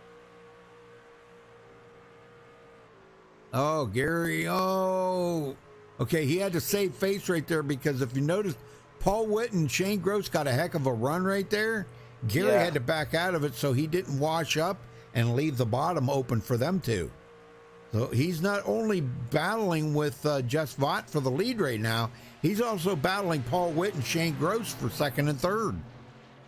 [SPEAKER 1] Oh, Gary. Oh. Okay, he had to save face right there because if you notice, Paul Witt and Shane Gross got a heck of a run right there. Gary had to back out of it so he didn't wash up and leave the bottom open for them two. So he's not only battling with Jess Vaught for the lead right now, he's also battling Paul Witt and Shane Gross for 2nd and 3rd.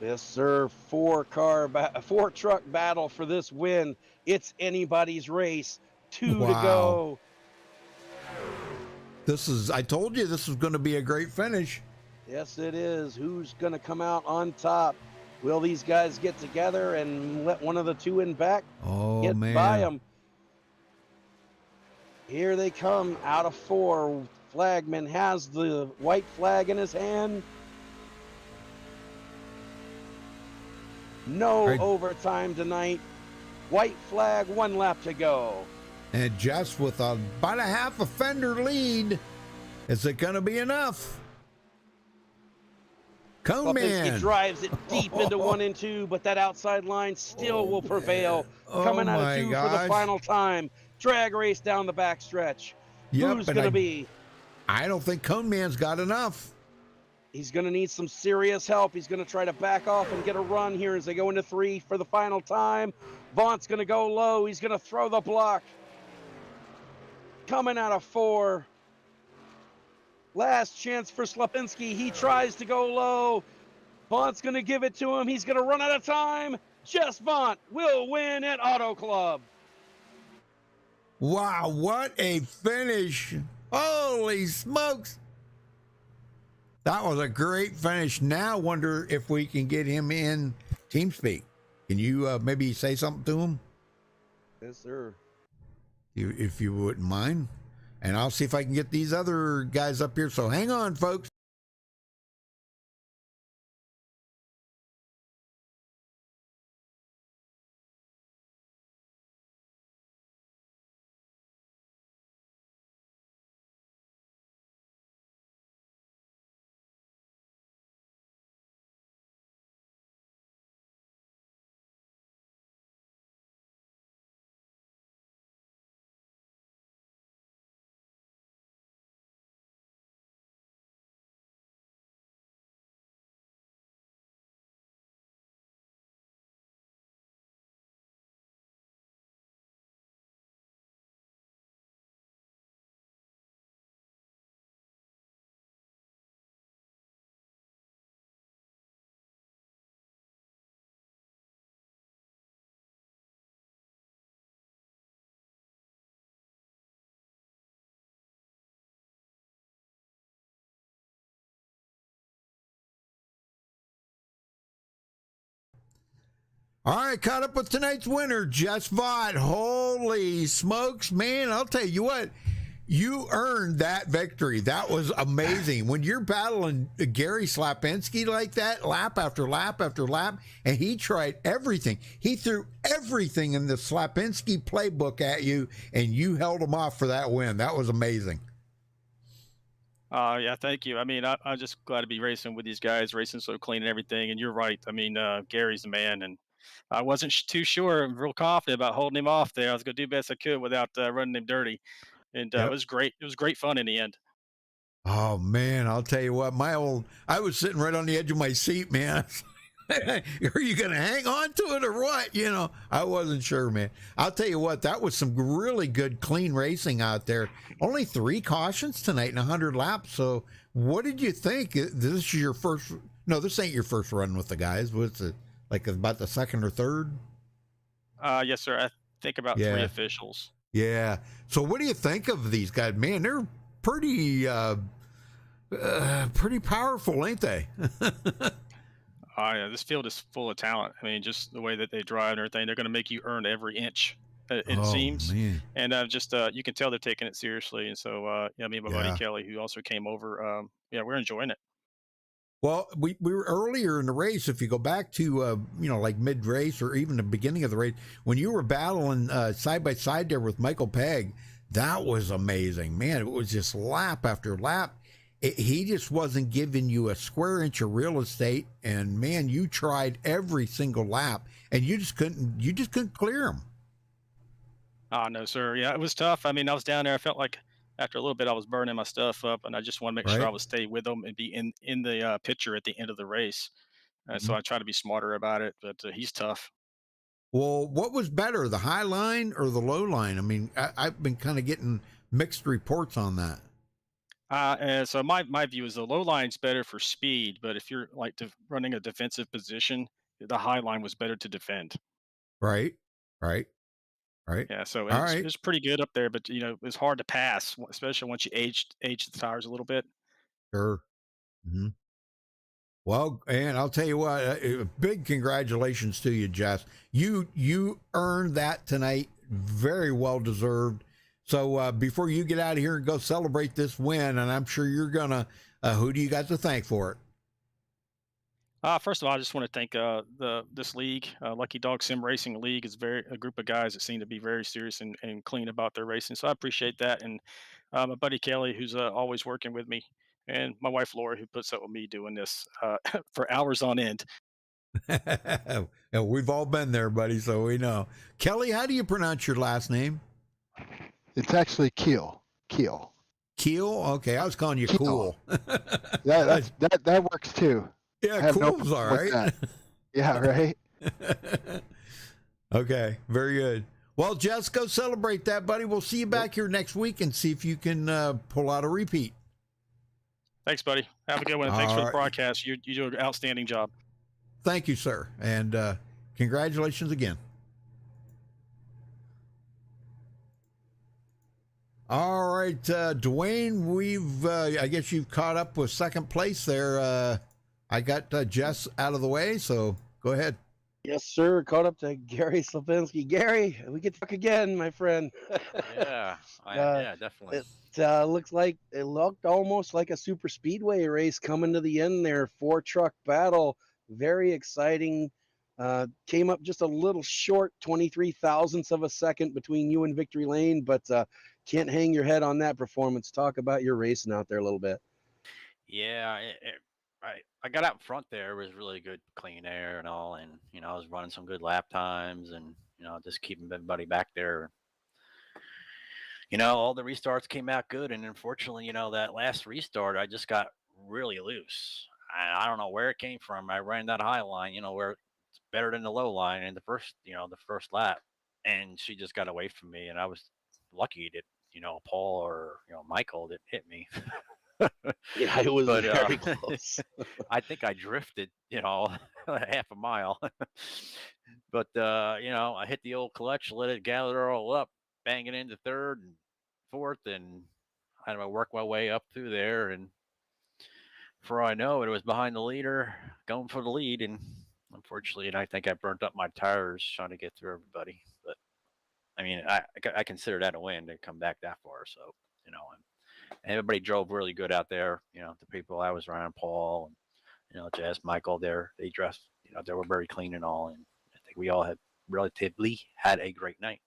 [SPEAKER 2] Yes, sir. 4-truck battle for this win. It's anybody's race. 2 to go.
[SPEAKER 1] I told you this was going to be a great finish.
[SPEAKER 2] Yes, it is. Who's going to come out on top? Will these guys get together and let one of the two in back get by them? Here they come out of 4. Flagman has the white flag in his hand. No overtime tonight. White flag, 1 lap to go.
[SPEAKER 1] And just with about a half a fender lead, is it going to be enough? Cone Man
[SPEAKER 2] drives it deep into 1 and 2, but that outside line still will prevail. Coming out of 2 for the final time. Drag race down the backstretch. Who's going to be?
[SPEAKER 1] I don't think Cone Man's got enough.
[SPEAKER 2] He's going to need some serious help. He's going to try to back off and get a run here as they go into 3 for the final time. Vaught's going to go low. He's going to throw the block. Coming out of 4. Last chance for Slapinski. He tries to go low. Vaught's going to give it to him. He's going to run out of time. Jess Vaught will win at Auto Club.
[SPEAKER 1] Wow, what a finish. Holy smokes. That was a great finish. Now wonder if we can get him in TeamSpeak. Can you maybe say something to him?
[SPEAKER 2] Yes, sir.
[SPEAKER 1] If you wouldn't mind. And I'll see if I can get these other guys up here. So hang on, folks. All right, caught up with tonight's winner, Jess Vaught. Holy smokes, man. I'll tell you what, you earned that victory. That was amazing. When you're battling Gary Slapinski like that, lap after lap after lap, and he tried everything. He threw everything in the Slapinski playbook at you, and you held him off for that win. That was amazing.
[SPEAKER 11] Yeah, thank you. I mean, I'm just glad to be racing with these guys, racing so clean and everything. And you're right. I mean, Gary's the man, and I wasn't too sure. I'm real confident about holding him off there. I was going to do best I could without running him dirty, and it
[SPEAKER 1] Yep.
[SPEAKER 11] was great. It was great fun in the end.
[SPEAKER 1] Oh, man, I'll tell you what, I was sitting right on the edge of my seat, man. Are you going to hang on to it or what? You know, I wasn't sure, man. I'll tell you what, that was some really good, clean racing out there. Only 3 cautions tonight in 100 laps. So what did you think? This is your first, no, this ain't your first run with the guys. Was it like about the second or third?
[SPEAKER 11] Yes, sir. I think about 3 officials.
[SPEAKER 1] Yeah. So what do you think of these guys? Man, they're pretty powerful, ain't they?
[SPEAKER 11] Yeah, this field is full of talent. I mean, just the way that they drive and everything, they're going to make you earn every inch, it seems.
[SPEAKER 1] Man.
[SPEAKER 11] And just you can tell they're taking it seriously. And so, me and my buddy Kelly, who also came over, we're enjoying it.
[SPEAKER 1] Well, we were earlier in the race. If you go back to like mid race or even the beginning of the race, when you were battling side by side there with Michael Pegg, that was amazing, man. It was just lap after lap. He just wasn't giving you a square inch of real estate, and man, you tried every single lap, and you just couldn't clear him.
[SPEAKER 11] Oh, no, sir. Yeah, it was tough. I mean, I was down there. I felt like after a little bit, I was burning my stuff up, and I just want to make sure I would stay with them and be in the picture at the end of the race. So I try to be smarter about it, but he's tough.
[SPEAKER 1] Well, what was better, the high line or the low line? I mean, I've been kind of getting mixed reports on that.
[SPEAKER 11] And so my view is the low line's better for speed, but if you're like running a defensive position, the high line was better to defend.
[SPEAKER 1] Right.
[SPEAKER 11] Yeah, so
[SPEAKER 1] All
[SPEAKER 11] it
[SPEAKER 1] right.
[SPEAKER 11] was pretty good up there, but it was hard to pass, especially once you age the tires a little bit.
[SPEAKER 1] Sure. Mm-hmm. Well, and I'll tell you what, big congratulations to you, Jess. You earned that tonight, very well deserved. So before you get out of here and go celebrate this win, and I'm sure you're gonna, who do you got to thank for it?
[SPEAKER 11] First of all, I just want to thank this league, Lucky Dog Sim Racing League, is a group of guys that seem to be very serious and clean about their racing. So I appreciate that, and my buddy Kelly, who's always working with me, and my wife Laura, who puts up with me doing this for hours on end.
[SPEAKER 1] And we've all been there, buddy, so we know. Kelly, how do you pronounce your last name?
[SPEAKER 12] It's actually Keel. Keel.
[SPEAKER 1] Keel? Okay, I was calling you Cool.
[SPEAKER 12] Yeah, that works too.
[SPEAKER 1] Yeah, Cool's all right.
[SPEAKER 12] Yeah, right.
[SPEAKER 1] Okay, very good. Well, Jess, go celebrate that, buddy. We'll see you back here next week and see if you can pull out a repeat.
[SPEAKER 11] Thanks, buddy. Have a good one. Thanks for the broadcast. You do an outstanding job.
[SPEAKER 1] Thank you, sir. And congratulations again. All right, Dwayne, I guess you've caught up with second place there. I got Jess out of the way, so go ahead.
[SPEAKER 2] Yes, sir. Caught up to Gary Slapinski. Gary, we get to talk again, my friend.
[SPEAKER 13] Yeah, yeah, definitely.
[SPEAKER 2] It looked almost like a super speedway race coming to the end there. 4-truck battle, very exciting. Came up just a little short, 23 thousandths of a second between you and Victory Lane, but can't hang your head on that performance. Talk about your racing out there a little bit.
[SPEAKER 13] Yeah, I got out in front there. It was really good, clean air and all, and I was running some good lap times, and just keeping everybody back there. All the restarts came out good, and unfortunately, that last restart, I just got really loose. I don't know where it came from. I ran that high line, where it's better than the low line in the first lap, and she just got away from me, and I was lucky that Paul or Michael that hit me.
[SPEAKER 2] Yeah, it was very close.
[SPEAKER 13] I think I drifted, half a mile. But I hit the old clutch, let it gather all up, bang it into third and fourth, and I work my way up through there. And before I know it, was behind the leader, going for the lead, and unfortunately, and I think I burnt up my tires trying to get through everybody. But I mean, I consider that a win to come back that far. So and everybody drove really good out there. The people I was around, Paul and Jazz, Michael, they dressed. They were very clean and all, and I think we all had relatively had a great night.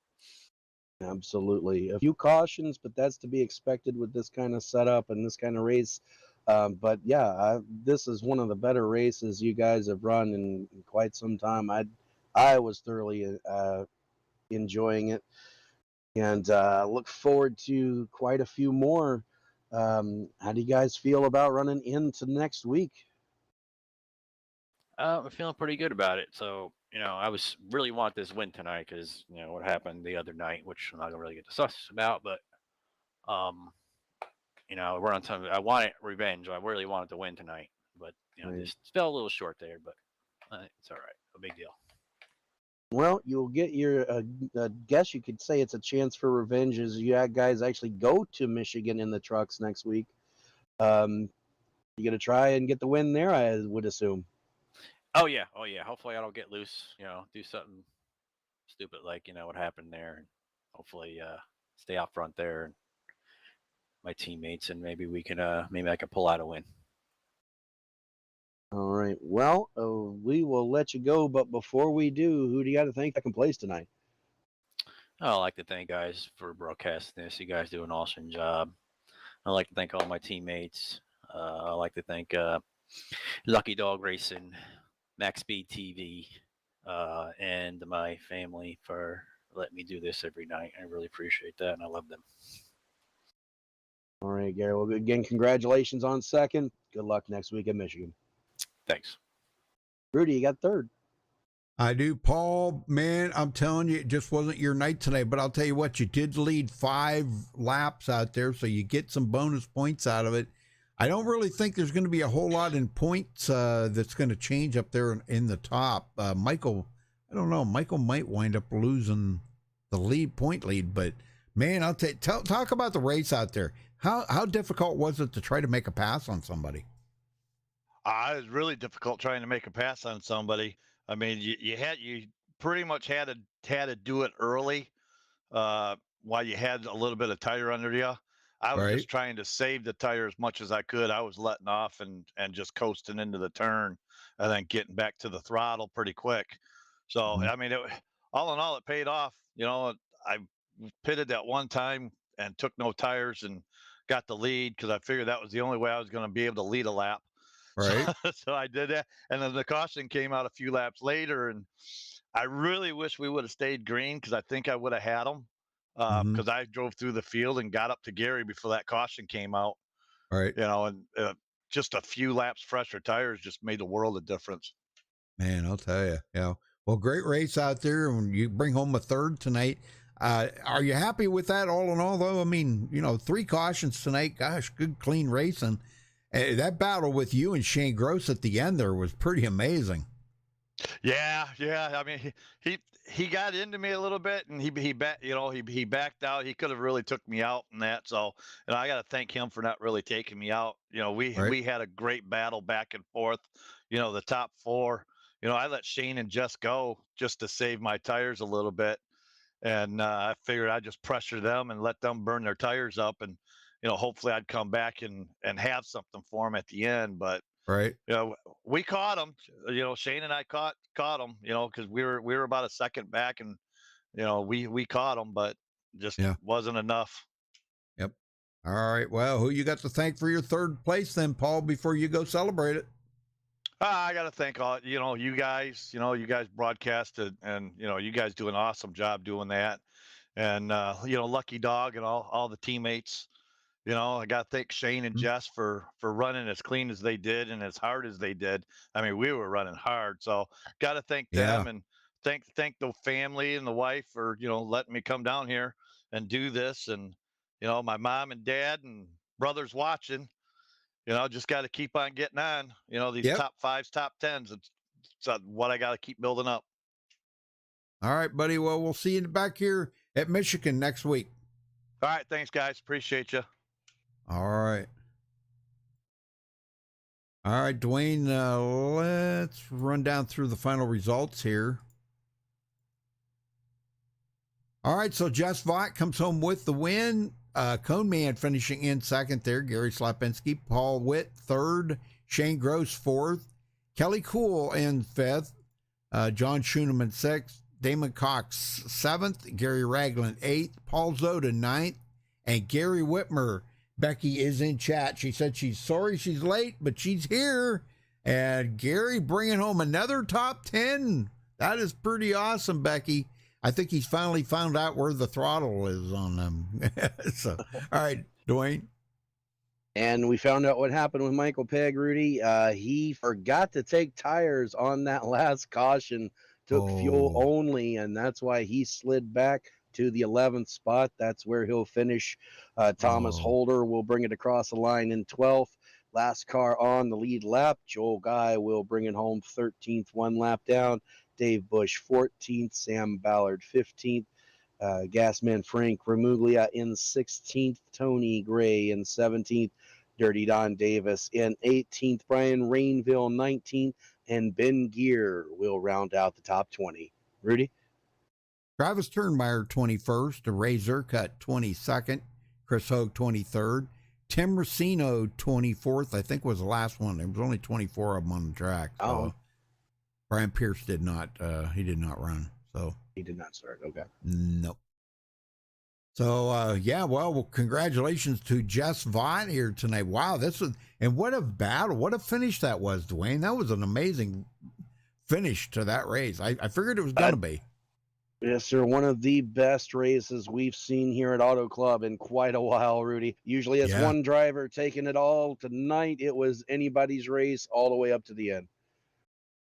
[SPEAKER 2] Absolutely. A few cautions, but that's to be expected with this kind of setup and this kind of race. But yeah, this is one of the better races you guys have run in quite some time. I was thoroughly enjoying it, and look forward to quite a few more. How do you guys feel about running into next week?
[SPEAKER 13] I'm feeling pretty good about it. So, I was really want this win tonight because what happened the other night, which I'm not gonna really get to suss about, but we're on time. I wanted revenge. I really wanted to win tonight, but
[SPEAKER 2] Right.
[SPEAKER 13] just fell a little short there. But it's all right. No big deal.
[SPEAKER 2] Well, you'll get your, I guess you could say it's a chance for revenge as you guys actually go to Michigan in the trucks next week. You gonna try and get the win there, I would assume.
[SPEAKER 13] Oh yeah. Hopefully I don't get loose. Do something stupid like what happened there, and hopefully stay out front there and my teammates, and maybe we can maybe I can pull out a win.
[SPEAKER 2] All right. Well, we will let you go, but before we do, who do you got to thank second place tonight?
[SPEAKER 13] I'd like to thank guys for broadcasting this. You guys do an awesome job. I'd like to thank all my teammates. I'd like to thank Lucky Dog Racing, MaxspeedTV, and my family for letting me do this every night. I really appreciate that, and I love them.
[SPEAKER 2] All right, Gary. Well, again, congratulations on second. Good luck next week in Michigan.
[SPEAKER 13] Thanks.
[SPEAKER 2] Rudy, you got third.
[SPEAKER 1] I do, Paul. Man, I'm telling you, it just wasn't your night today. But I'll tell you what, you did lead 5 laps out there, so you get some bonus points out of it. I don't really think there's going to be a whole lot in points that's going to change up there in the top. Michael, I don't know. Michael might wind up losing the point lead, but man, I'll talk about the race out there. How difficult was it to try to make a pass on somebody?
[SPEAKER 8] It was really difficult trying to make a pass on somebody. I mean, you pretty much had to do it early, while you had a little bit of tire under you. I was just trying to save the tire as much as I could. I was letting off and just coasting into the turn, and then getting back to the throttle pretty quick. So I mean, all in all, it paid off. I pitted that one time and took no tires and got the lead because I figured that was the only way I was going to be able to lead a lap.
[SPEAKER 1] Right.
[SPEAKER 8] So I did that, and then the caution came out a few laps later, and I really wish we would have stayed green because I think I would have had them, because I drove through the field and got up to Gary before that caution came out.
[SPEAKER 1] Right.
[SPEAKER 8] And just a few laps fresher tires just made a world of difference.
[SPEAKER 1] Man, I'll tell you. Yeah. Well, great race out there, and you bring home a third tonight. Are you happy with that all in all, though? I mean, 3 cautions tonight. Gosh, good, clean racing. That battle with you and Shane Gross at the end there was pretty amazing.
[SPEAKER 8] Yeah. I mean, he got into me a little bit, and he backed out. He could have really took me out in that. So, I got to thank him for not really taking me out. We had a great battle back and forth. The top 4. I let Shane and Jess go just to save my tires a little bit, and I figured I'd just pressure them and let them burn their tires up, and hopefully I'd come back and have something for them at the end. But we caught them. Shane and I caught them. Because we were about a second back, and we caught them, but just wasn't enough.
[SPEAKER 1] Yep. All right. Well, who you got to thank for your third place then, Paul? Before you go celebrate it.
[SPEAKER 8] I got to thank all you guys. You guys broadcasted, and you guys do an awesome job doing that, and Lucky Dog and all the teammates. I got to thank Shane and Jess for running as clean as they did and as hard as they did. I mean, we were running hard, so got to thank them, and thank the family and the wife for letting me come down here and do this, and my mom and dad and brothers watching. Just got to keep on getting on. These top 5s, top 10s. It's what I got to keep building up.
[SPEAKER 1] All right, buddy. Well, we'll see you back here at Michigan next week.
[SPEAKER 8] All right. Thanks, guys. Appreciate you.
[SPEAKER 1] All right. All right, Dwayne, let's run down through the final results here. All right, so Jess Vaught comes home with the win. Cone Man finishing in second there. Gary Slapinski. Paul Witt third. Shane Gross fourth. Kelly Cool in fifth. John Schooneman sixth. Damon Cox seventh. Gary Ragland eighth. Paul Zoda ninth. And Gary Whitmer. Becky is in chat. She said she's sorry she's late, but she's here. And Gary bringing home another top 10. That is pretty awesome, Becky. I think he's finally found out where the throttle is on them. So, all right, Dwayne.
[SPEAKER 2] And we found out what happened with Michael Pegg, Rudy. He forgot to take tires on that last caution, took fuel only, and that's why he slid back to the 11th spot. That's where he'll finish. Thomas Holder will bring it across the line in 12th. Last car on the lead lap. Joel Guy will bring it home 13th, one lap down. Dave Bush 14th. Sam Ballard 15th. Gasman Frank Remuglia in 16th. Tony Gray in 17th. Dirty Don Davis in 18th. Brian Rainville 19th. And Ben Gear will round out the top 20. Rudy?
[SPEAKER 1] Travis Turnmeyer 21st, Ray Zercut 22nd, Chris Hogue 23rd, Tim Racino 24th, I think was the last one. There was only 24 of them on the track. So Brian Pierce did not run. So
[SPEAKER 2] he did not start. Okay.
[SPEAKER 1] Nope. So yeah, well, congratulations to Jess Vaught here tonight. Wow, and what a battle, what a finish that was, Dwayne. That was an amazing finish to that race. I figured it was gonna be.
[SPEAKER 2] Yes, sir. One of the best races we've seen here at Auto Club in quite a while, Rudy. Usually it's one driver taking it all. Tonight it was anybody's race all the way up to the end.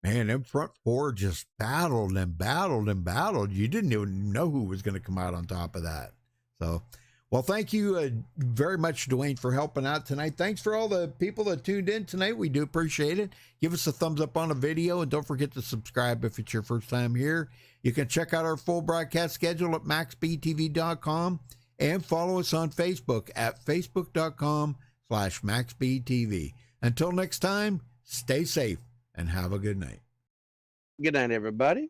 [SPEAKER 1] Man, them front four just battled and battled and battled. You didn't even know who was going to come out on top of that. So, well, thank you very much, Dwayne, for helping out tonight. Thanks for all the people that tuned in tonight. We do appreciate it. Give us a thumbs up on the video, and don't forget to subscribe if it's your first time here. You can check out our full broadcast schedule at MaxspeedTV.com and follow us on Facebook at Facebook.com/MaxspeedTV. Until next time, stay safe and have a good night.
[SPEAKER 2] Good night, everybody.